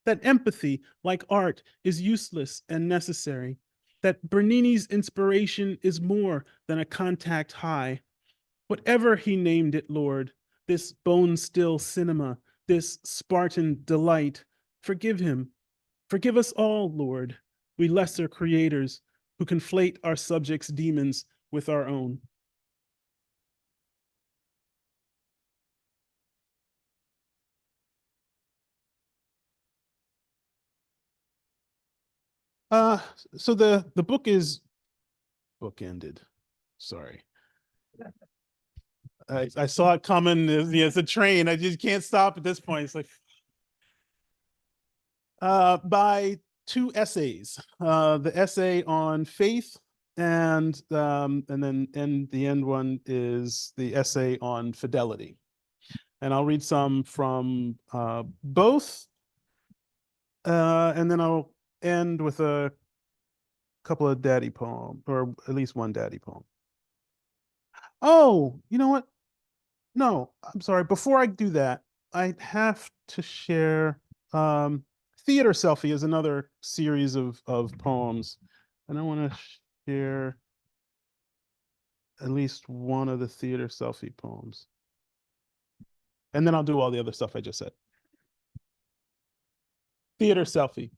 that empathy, like art, is useless and necessary, that Bernini's inspiration is more than a contact high. Whatever he named it, Lord, this bone-still cinema, this Spartan delight, forgive him. Forgive us all, Lord, we lesser creators who conflate our subjects' demons with our own. So the book is bookended. Sorry. I saw it coming as a train. I just can't stop at this point. It's like by two essays. The essay on faith and then the end one is the essay on fidelity. And I'll read some from both, and then I'll end with a couple of daddy poems, or at least one daddy poem. Oh, you know what? No, I'm sorry. Before I do that, I have to share Theater Selfie is another series of poems. And I want to share at least one of the Theater Selfie poems. And then I'll do all the other stuff I just said. Theater Selfie.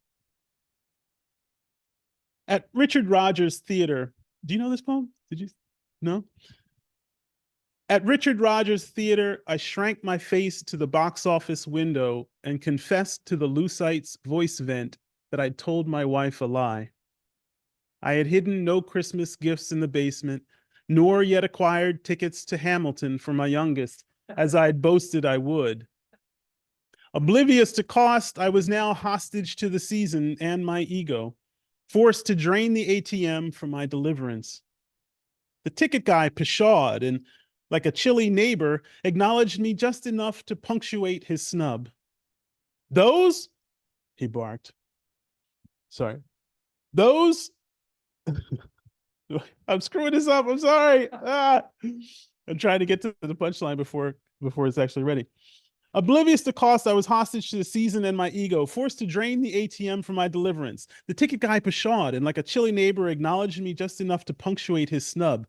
At Richard Rogers Theater, do you know this poem? Did you? No? At Richard Rogers Theater, I shrank my face to the box office window and confessed to the Lucite's voice vent that I'd told my wife a lie. I had hidden no Christmas gifts in the basement, nor yet acquired tickets to Hamilton for my youngest, as I had boasted I would. Oblivious to cost, I was now hostage to the season and my ego, forced to drain the ATM for my deliverance. The ticket guy pshawed and, like a chilly neighbor, acknowledged me just enough to punctuate his snub. Those? He barked. Sorry. Those? I'm screwing this up. I'm sorry. I'm trying to get to the punchline before it's actually ready. Oblivious to cost, I was hostage to the season and my ego, forced to drain the ATM for my deliverance. The ticket guy pshawed and, like a chilly neighbor, acknowledged me just enough to punctuate his snub.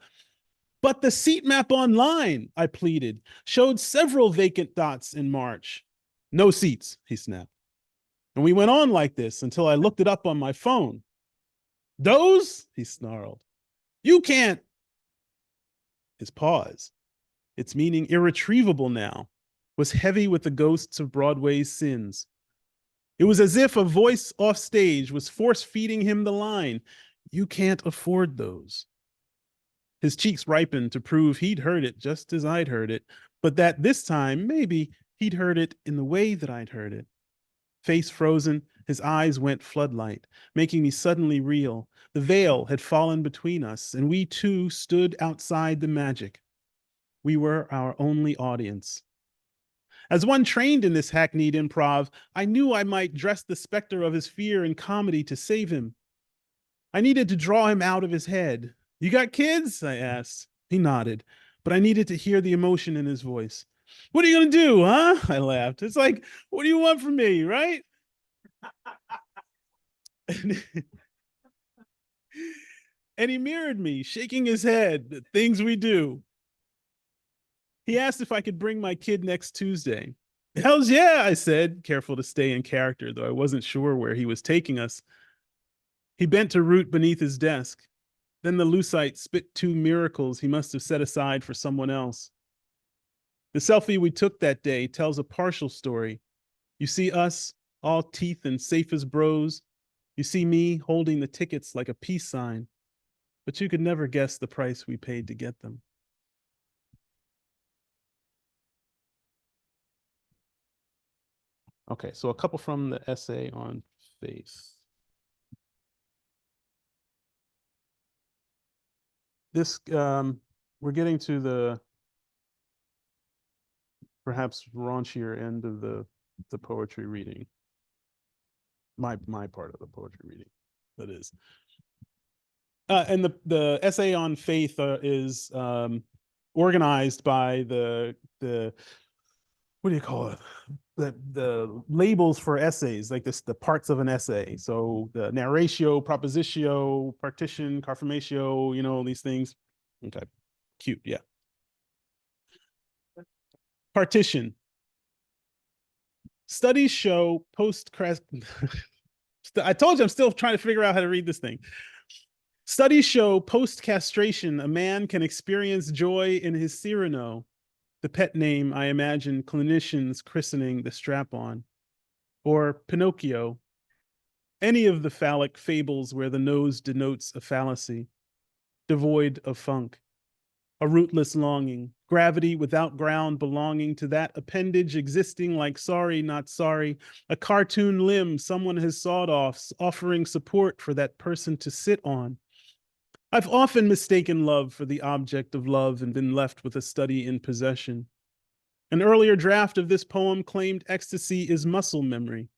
But the seat map online, I pleaded, showed several vacant dots in March. No seats, he snapped. And we went on like this until I looked it up on my phone. Those? He snarled. You can't. His pause, its meaning irretrievable now, was heavy with the ghosts of Broadway's sins. It was as if a voice off stage was force-feeding him the line, you can't afford those. His cheeks ripened to prove he'd heard it just as I'd heard it, but that this time, maybe, he'd heard it in the way that I'd heard it. Face frozen, his eyes went floodlight, making me suddenly reel. The veil had fallen between us, and we two stood outside the magic. We were our only audience. As one trained in this hackneyed improv, I knew I might dress the specter of his fear in comedy to save him. I needed to draw him out of his head. You got kids? I asked. He nodded, but I needed to hear the emotion in his voice. What are you going to do, huh? I laughed. It's like, what do you want from me, right? And he mirrored me, shaking his head, the things we do. He asked if I could bring my kid next Tuesday. Hells yeah, I said, careful to stay in character, though I wasn't sure where he was taking us. He bent to root beneath his desk. Then the Lucite spit two miracles he must have set aside for someone else. The selfie we took that day tells a partial story. You see us, all teeth and safe as bros. You see me holding the tickets like a peace sign. But you could never guess the price we paid to get them. Okay, so a couple from the essay on faith. this, we're getting to the perhaps raunchier end of the poetry reading. My part of the poetry reading, that is. And the essay on faith is organized by the what do you call it? The labels for essays, like this, the parts of an essay. So the narratio, propositio, partition, confirmatio, you know, all these things. Okay, cute, yeah. Partition. Studies show I told you I'm still trying to figure out how to read this thing. Studies show post-castration, a man can experience joy in his Cyrano, the pet name I imagine clinicians christening the strap-on, or Pinocchio, any of the phallic fables where the nose denotes a fallacy, devoid of funk, a rootless longing, gravity without ground belonging to that appendage existing like sorry, not sorry, a cartoon limb someone has sawed off, offering support for that person to sit on. I've often mistaken love for the object of love and been left with a study in possession. An earlier draft of this poem claimed ecstasy is muscle memory.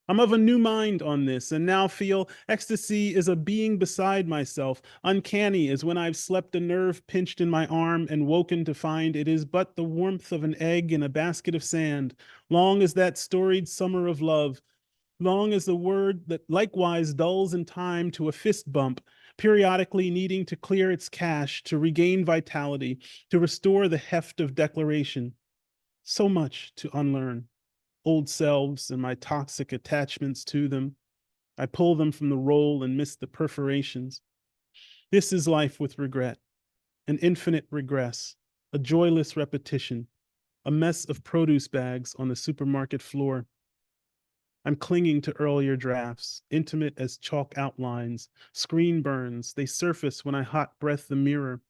I'm of a new mind on this and now feel ecstasy is a being beside myself, uncanny as when I've slept a nerve pinched in my arm and woken to find it is but the warmth of an egg in a basket of sand, long as that storied summer of love, long as the word that likewise dulls in time to a fist bump, periodically needing to clear its cache, to regain vitality, to restore the heft of declaration. So much to unlearn. Old selves and my toxic attachments to them. I pull them from the roll and miss the perforations. This is life with regret, an infinite regress, a joyless repetition, a mess of produce bags on the supermarket floor. I'm clinging to earlier drafts, intimate as chalk outlines, screen burns, they surface when I hot breath the mirror.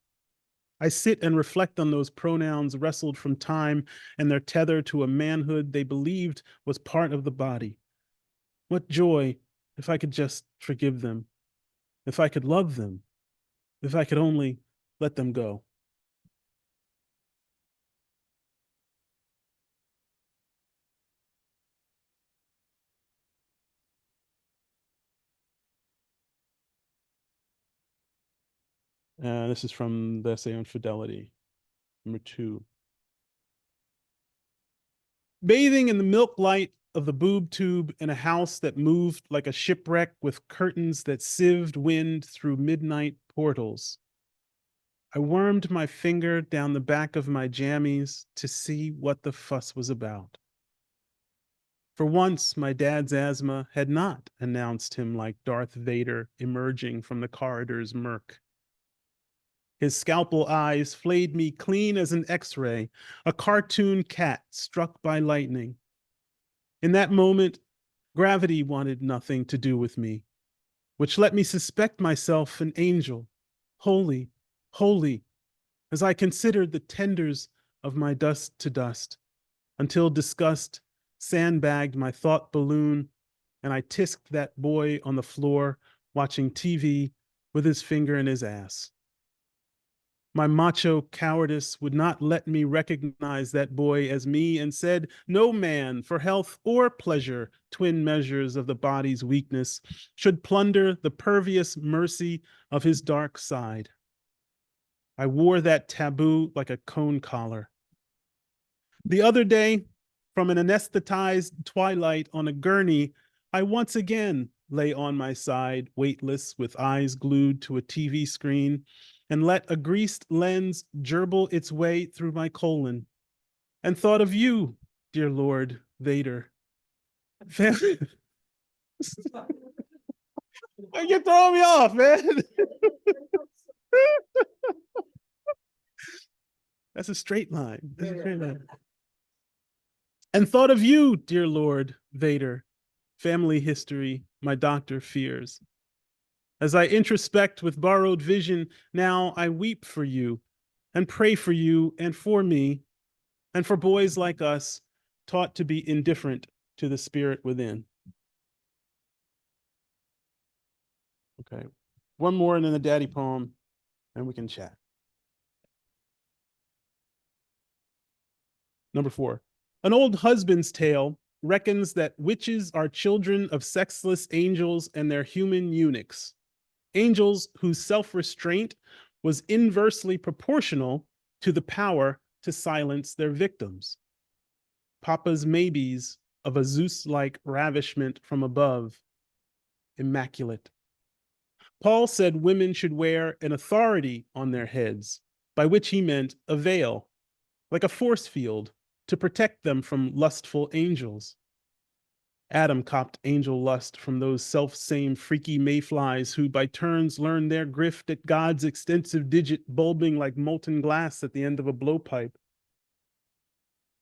I sit and reflect on those pronouns wrestled from time and their tether to a manhood they believed was part of the body. What joy if I could just forgive them, if I could love them, if I could only let them go. This is from the essay on fidelity, number 2. Bathing in the milk light of the boob tube in a house that moved like a shipwreck with curtains that sieved wind through midnight portals. I wormed my finger down the back of my jammies to see what the fuss was about. For once, my dad's asthma had not announced him like Darth Vader emerging from the corridor's murk. His scalpel eyes flayed me clean as an X-ray, a cartoon cat struck by lightning. In that moment, gravity wanted nothing to do with me, which let me suspect myself an angel, holy, holy, as I considered the tenders of my dust to dust, until disgust sandbagged my thought balloon, and I tisked that boy on the floor watching TV with his finger in his ass. My macho cowardice would not let me recognize that boy as me and said, no man for health or pleasure, twin measures of the body's weakness, should plunder the pervious mercy of his dark side. I wore that taboo like a cone collar. The other day, from an anesthetized twilight on a gurney, I once again lay on my side, weightless, with eyes glued to a TV screen, and let a greased lens gerbil its way through my colon, and thought of you, dear Lord Vader. You're throwing me off, man. That's a straight line. That's a straight line. And thought of you, dear Lord Vader. Family history, my doctor fears. As I introspect with borrowed vision, now I weep for you and pray for you and for me and for boys like us taught to be indifferent to the spirit within. Okay, one more and then the daddy poem. and we can chat. Number 4, an old husband's tale reckons that witches are children of sexless angels and their human eunuchs, angels whose self-restraint was inversely proportional to the power to silence their victims. Papa's maybes of a Zeus-like ravishment from above, immaculate. Paul said women should wear an authority on their heads, by which he meant a veil, like a force field, to protect them from lustful angels. Adam copped angel lust from those self-same freaky mayflies who by turns learned their grift at God's extensive digit bulbing like molten glass at the end of a blowpipe.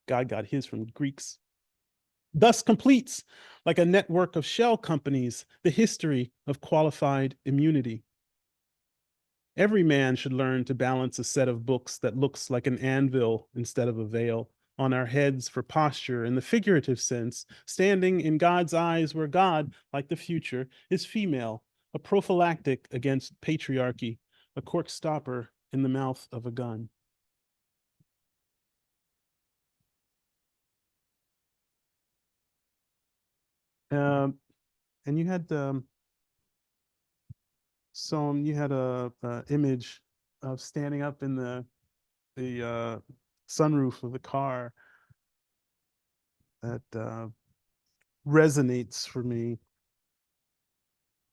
God got his from the Greeks. Thus completes, like a network of shell companies, the history of qualified immunity. Every man should learn to balance a set of books that looks like an anvil instead of a veil on our heads for posture in the figurative sense, standing in God's eyes where God, like the future, is female, a prophylactic against patriarchy, a cork stopper in the mouth of a gun. And you had Soham, you had a image of standing up in the sunroof of the car that resonates for me.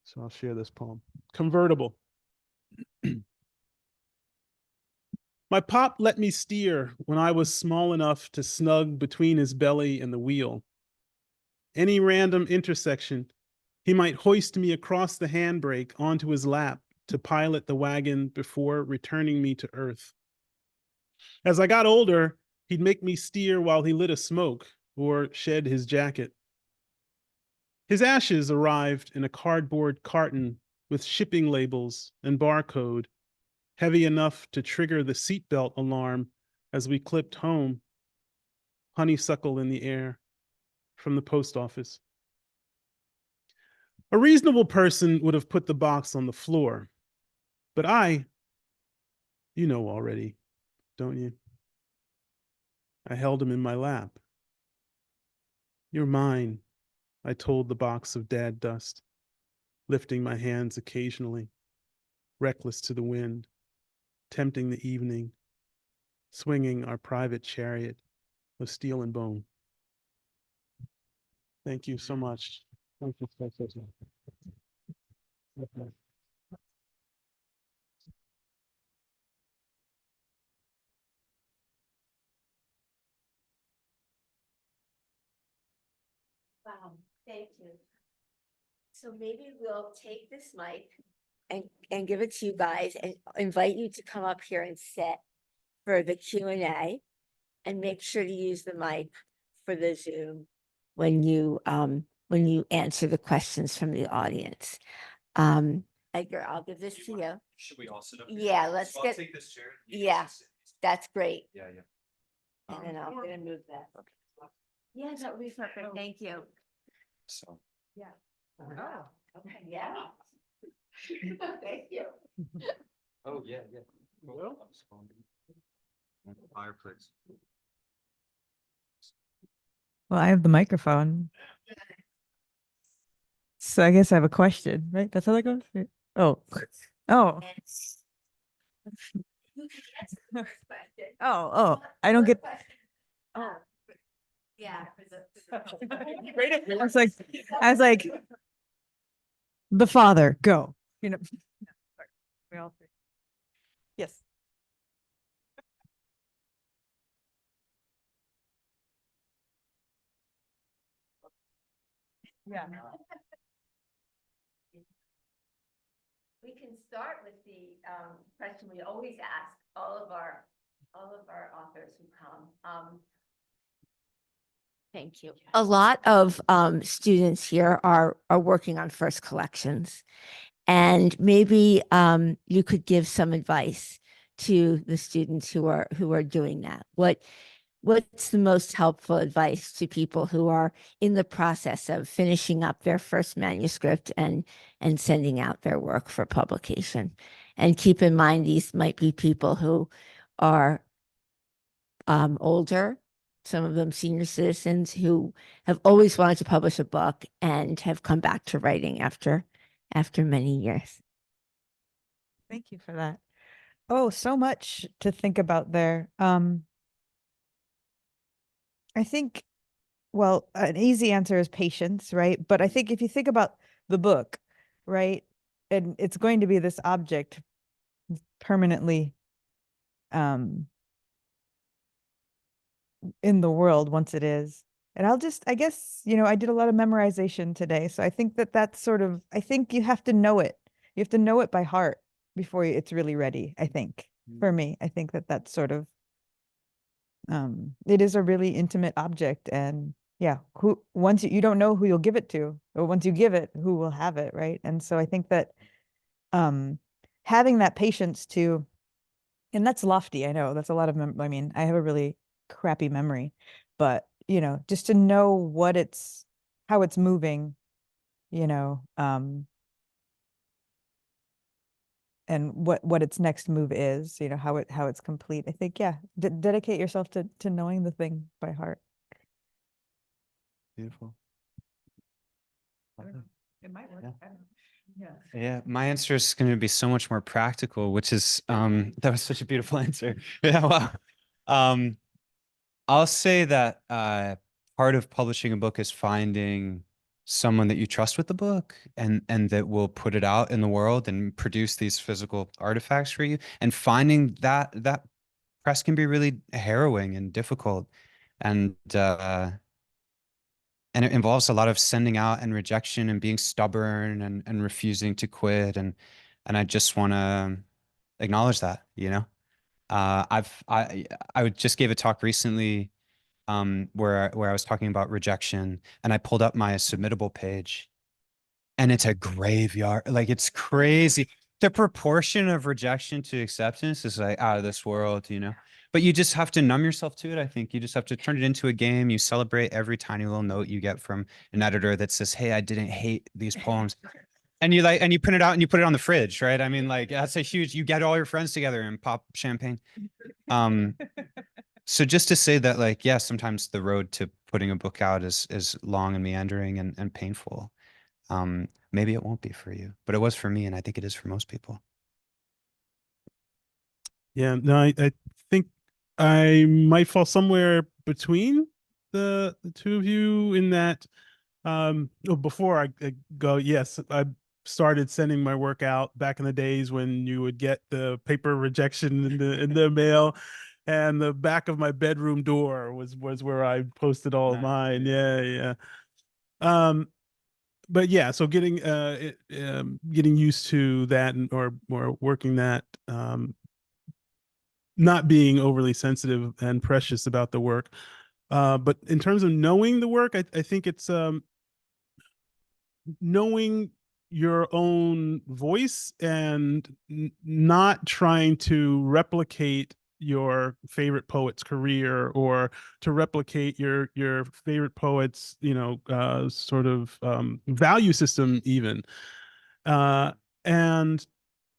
So I'll share this poem. Convertible. My pop let me steer when I was small enough to snug between his belly and the wheel. Any random intersection, he might hoist me across the handbrake onto his lap to pilot the wagon before returning me to earth. As I got older, he'd make me steer while he lit a smoke or shed his jacket. His ashes arrived in a cardboard carton with shipping labels and barcode, heavy enough to trigger the seatbelt alarm as we clipped home, honeysuckle in the air, from the post office. A reasonable person would have put the box on the floor, but you know already, don't you? I held him in my lap. You're mine, I told the box of dad dust, lifting my hands occasionally, reckless to the wind, tempting the evening, swinging our private chariot of steel and bone. Thank you so much. Thank you. Okay. Wow, thank you. So maybe we'll take this mic and give it to you guys and invite you to come up here and sit for the Q&A, and make sure to use the mic for the Zoom when you answer the questions from the audience. Edgar, I'll give this to you. Should we all sit up? Yeah, let's So I'll get, take this chair. yeah. That's great. Yeah, yeah. And then I'm gonna move that. Yeah, that would be perfect. Thank you. So. Oh, okay, yeah. Thank you. Oh, yeah, yeah. Well. Fireplace. Well, I have the microphone. So I guess I have a question, right? That's how that goes? Oh. Oh. You can answer the first question. Oh, I don't get. Oh. Yeah. I was like, the father, go. You know. We all three. Yes. Yeah. We can start with the question we always ask all of our authors who come. Thank you. A lot of students here are working on first collections, and maybe you could give some advice to the students who are doing that. What's the most helpful advice to people who are in the process of finishing up their first manuscript and sending out their work for publication? And keep in mind, these might be people who are older, some of them senior citizens who have always wanted to publish a book and have come back to writing after many years. Thank you for that. Oh, so much to think about there. I think, well, an easy answer is patience, right? But I think if you think about the book, right, and it's going to be this object permanently in the world once it is. And I guess, I did a lot of memorization today. So I think that's sort of, I think you have to know it. You have to know it by heart before it's really ready, I think. For me, I think that's sort of, it is a really intimate object. And yeah, once you don't know who you'll give it to, or once you give it, who will have it, right? And so I think that having that patience to, and that's lofty, I know, that's a lot of, I mean, I have a really crappy memory, but just to know how it's moving, and what its next move is, how it's complete. I think, yeah, dedicate yourself to knowing the thing by heart. Beautiful. It might work. Yeah. I don't know. Yeah. Yeah, my answer is going to be so much more practical, which is that was such a beautiful answer. Yeah, wow. I'll say that part of publishing a book is finding someone that you trust with the book and that will put it out in the world and produce these physical artifacts for you. And finding that press can be really harrowing and difficult. And it involves a lot of sending out and rejection and being stubborn and refusing to quit. And I just want to acknowledge that, I just gave a talk recently where I was talking about rejection, and I pulled up my submittable page, and it's a graveyard. Like, it's crazy. The proportion of rejection to acceptance is like out of this world, But you just have to numb yourself to it. I think you just have to turn it into a game. You celebrate every tiny little note you get from an editor that says, "Hey, I didn't hate these poems." And you print it out and you put it on the fridge, right? I mean, like, that's you get all your friends together and pop champagne. So just to say that, like, yeah, sometimes the road to putting a book out is long and meandering and painful. Maybe it won't be for you, but it was for me, and I think it is for most people. Yeah, no, I think I might fall somewhere between the two of you in that. Before I go, yes, I started sending my work out back in the days when you would get the paper rejection in the mail, and the back of my bedroom door was where I posted all of mine. Yeah, yeah. But yeah, so getting used to that, or working that, not being overly sensitive and precious about the work. But in terms of knowing the work, I think it's knowing your own voice and not trying to replicate your favorite poet's career, or to replicate your favorite poet's sort of value system even, and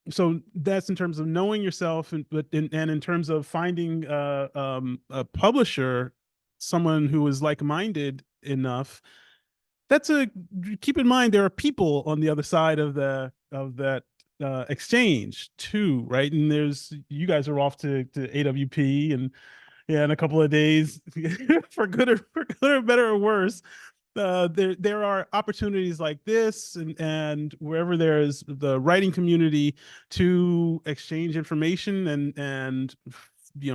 so that's in terms of knowing yourself, and in terms of finding a publisher, someone who is like-minded enough. Keep in mind, there are people on the other side of that exchange too, right? And you guys are off to AWP, and yeah, in a couple of days, for good or better or worse. There are opportunities like this, and wherever there's the writing community, to exchange information and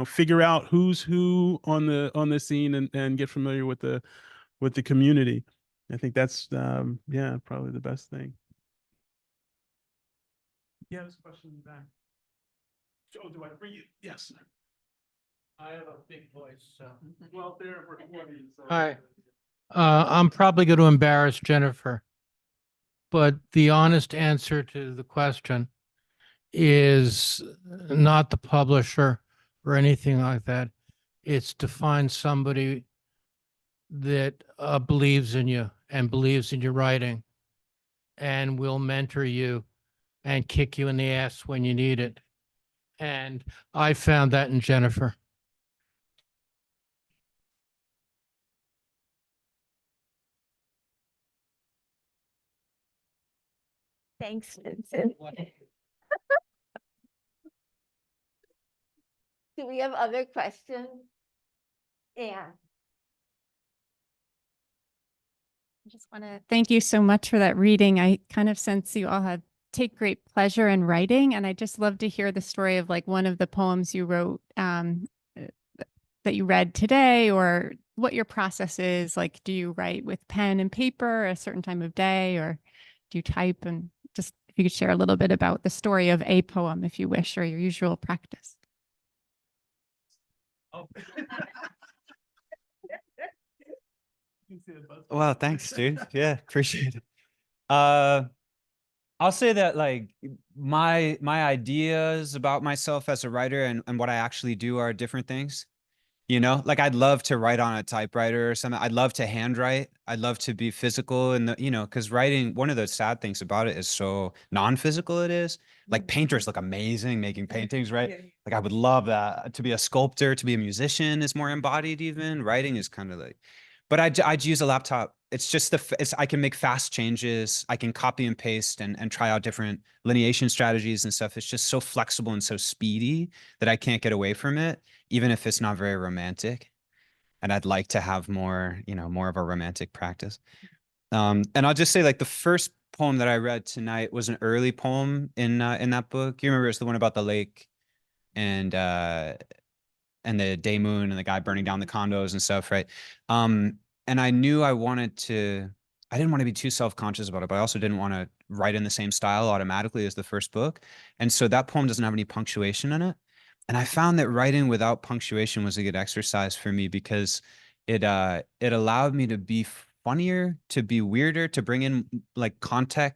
figure out who's who on the scene, and get familiar with the community. I think that's yeah, probably the best thing. Yeah, there's a question in the back. Joe, do I bring you? Yes. I have a big voice, so. Well, they're recording. So. Hi. I'm probably going to embarrass Jennifer, but the honest answer to the question is not the publisher or anything like that. It's to find somebody that believes in you and believes in your writing and will mentor you and kick you in the ass when you need it. And I found that in Jennifer. Thanks, Vincent. Do we have other questions? Yeah. I just want to thank you so much for that reading. I kind of sense you all have take great pleasure in writing, and I just love to hear the story of like one of the poems you wrote that you read today, or what your process is. Like, do you write with pen and paper a certain time of day, or do you type? And just if you could share a little bit about the story of a poem, if you wish, or your usual practice. Well, thanks, dude. Yeah, appreciate it. I'll say that like my ideas about myself as a writer and what I actually do are different things. You know, like I'd love to write on a typewriter or something. I'd love to handwrite. I'd love to be physical and because writing, one of the sad things about it is so non-physical it is. Like painters look amazing making paintings, right? Like I would love that. To be a sculptor, to be a musician is more embodied even. Writing is kind of like, but I'd use a laptop. It's just I can make fast changes. I can copy and paste and try out different lineation strategies and stuff. It's just so flexible and so speedy that I can't get away from it, even if it's not very romantic. And I'd like to have more, more of a romantic practice. And I'll just say like the first poem that I read tonight was an early poem in that book. You remember it's the one about the lake and the day moon and the guy burning down the condos and stuff, right? And I knew I didn't want to be too self-conscious about it, but I also didn't want to write in the same style automatically as the first book. And so that poem doesn't have any punctuation in it. And I found that writing without punctuation was a good exercise for me because it allowed me to be funnier, to be weirder, to bring in like content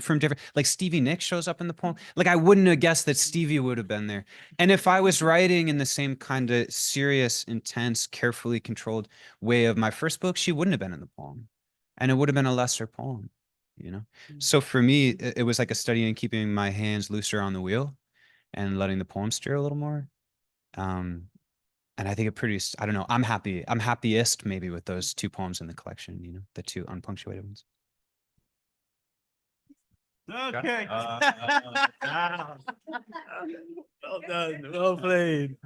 from different, like Stevie Nicks shows up in the poem. Like I wouldn't have guessed that Stevie would have been there. And if I was writing in the same kind of serious, intense, carefully controlled way of my first book, she wouldn't have been in the poem. And it would have been a lesser poem, So for me, it was like a study in keeping my hands looser on the wheel and letting the poem steer a little more. And I think it produced, I don't know, I'm happiest maybe with those two poems in the collection, the two unpunctuated ones. Okay. Well done. Well played.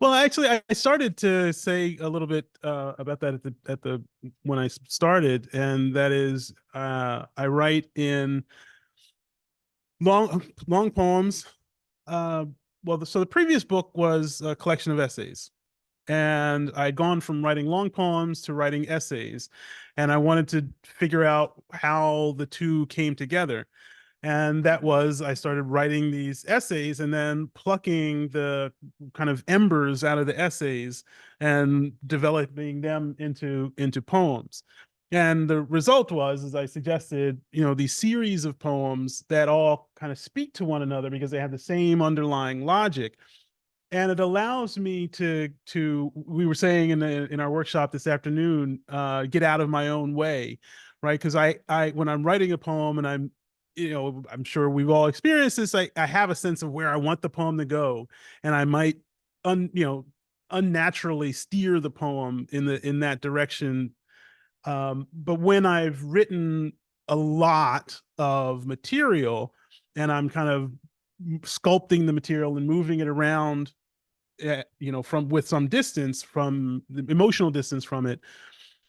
Well, actually, I started to say a little bit about that when I started, and that is I write in long poems. So the previous book was a collection of essays, and I'd gone from writing long poems to writing essays, and I wanted to figure out how the two came together. And that was, I started writing these essays and then plucking the kind of embers out of the essays and developing them into poems. And the result was, as I suggested, these series of poems that all kind of speak to one another because they have the same underlying logic. And it allows me to we were saying in our workshop this afternoon, get out of my own way, right? Because I when I'm writing a poem and I'm sure we've all experienced this, I have a sense of where I want the poem to go, and I might unnaturally steer the poem in that direction. But when I've written a lot of material and I'm kind of sculpting the material and moving it around, from with some distance, from the emotional distance from it,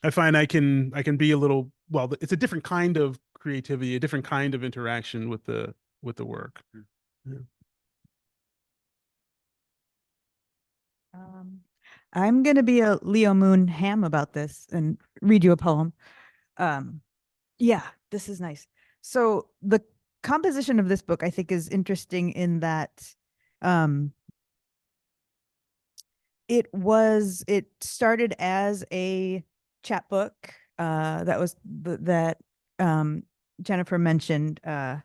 I find I can be a little, well, it's a different kind of creativity, a different kind of interaction with the work. Yeah. I'm going to be a Leo Moon ham about this and read you a poem. Yeah, this is nice. So the composition of this book, I think, is interesting in that it started as a chapbook that was that Jennifer mentioned, that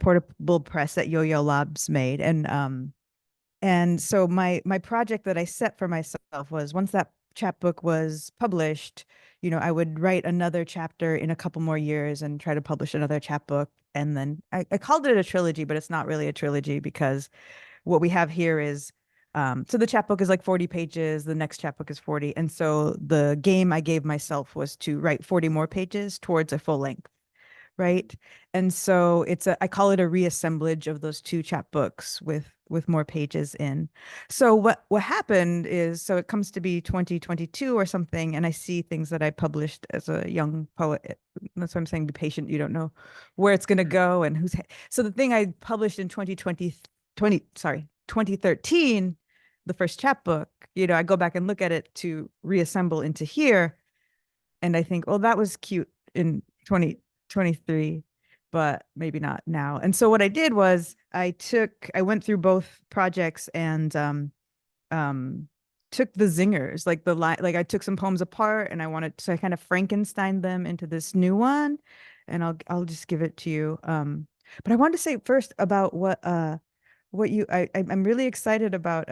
portable press that Yo-Yo Labs made, and so my project that I set for myself was, once that chapbook was published, you know, I would write another chapter in a couple more years and try to publish another chapbook. And then I called it a trilogy, but it's not really a trilogy because what we have here is, so the chapbook is like 40 pages, the next chapbook is 40. And so the game I gave myself was to write 40 more pages towards a full length, right? And so I call it a reassemblage of those two chapbooks with more pages in. So what happened is, so it comes to be 2022 or something, and I see things that I published as a young poet. That's what I'm saying, be patient. You don't know where it's going to go and who's. So the thing I published in 2013, the first chapbook, you know, I go back and look at it to reassemble into here. And I think, well, that was cute in 2023, but maybe not now. And so what I did was I went through both projects and took the zingers, like like I took some poems apart and so I kind of Frankenstein them into this new one, and I'll just give it to you. But I wanted to say first about I'm really excited about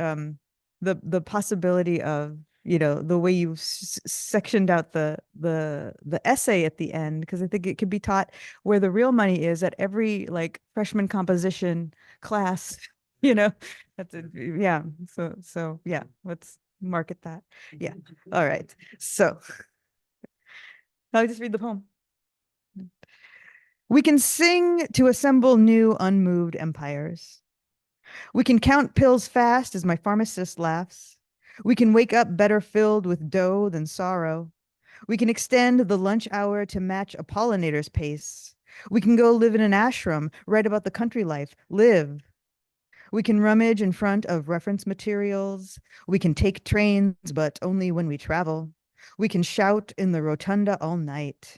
the possibility of, you know, the way you've sectioned out the essay at the end, because I think it could be taught where the real money is at every like freshman composition class, you know. That's it. Yeah. So yeah, let's market that. Yeah. All right. So I'll just read the poem. We can sing to assemble new unmoved empires. We can count pills fast as my pharmacist laughs. We can wake up better filled with dough than sorrow. We can extend the lunch hour to match a pollinator's pace. We can go live in an ashram, write about the country life, live. We can rummage in front of reference materials. We can take trains, but only when we travel. We can shout in the rotunda all night.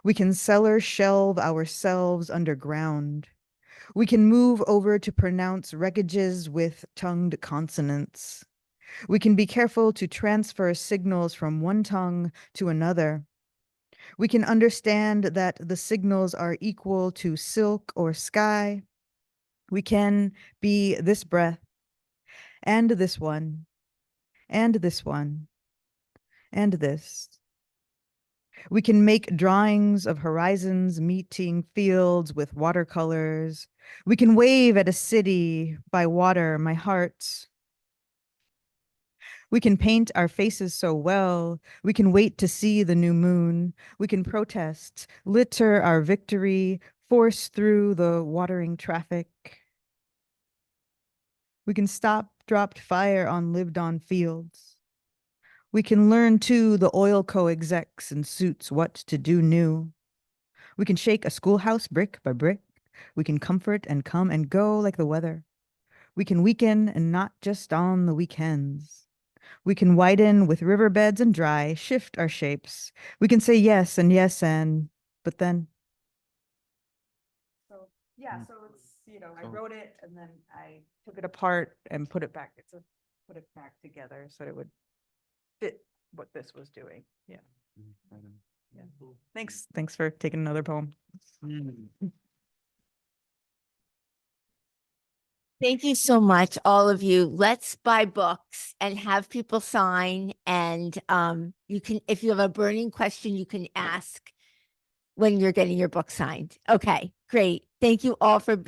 We can cellar shelve ourselves underground. We can move over to pronounce wreckages with tongued consonants. We can be careful to transfer signals from one tongue to another. We can understand that the signals are equal to silk or sky. We can be this breath, and this one, and this one, and this. We can make drawings of horizons meeting fields with watercolors. We can wave at a city by water, my heart. We can paint our faces so well. We can wait to see the new moon. We can protest, litter our victory, force through the watering traffic. We can stop dropped fire on lived-on fields. We can learn too the oil co-execs in suits what to do new. We can shake a schoolhouse brick by brick. We can comfort and come and go like the weather. We can weaken and not just on the weekends. We can widen with riverbeds and dry, shift our shapes. We can say yes, but then. So yeah, so it's, you know, I wrote it and then I took it apart and put it back. Put it back together so it would fit what this was doing. Yeah. Yeah. Thanks for taking another poem. Thank you so much, all of you. Let's buy books and have people sign. And you can, if you have a burning question, you can ask when you're getting your book signed. Okay, great. Thank you all for being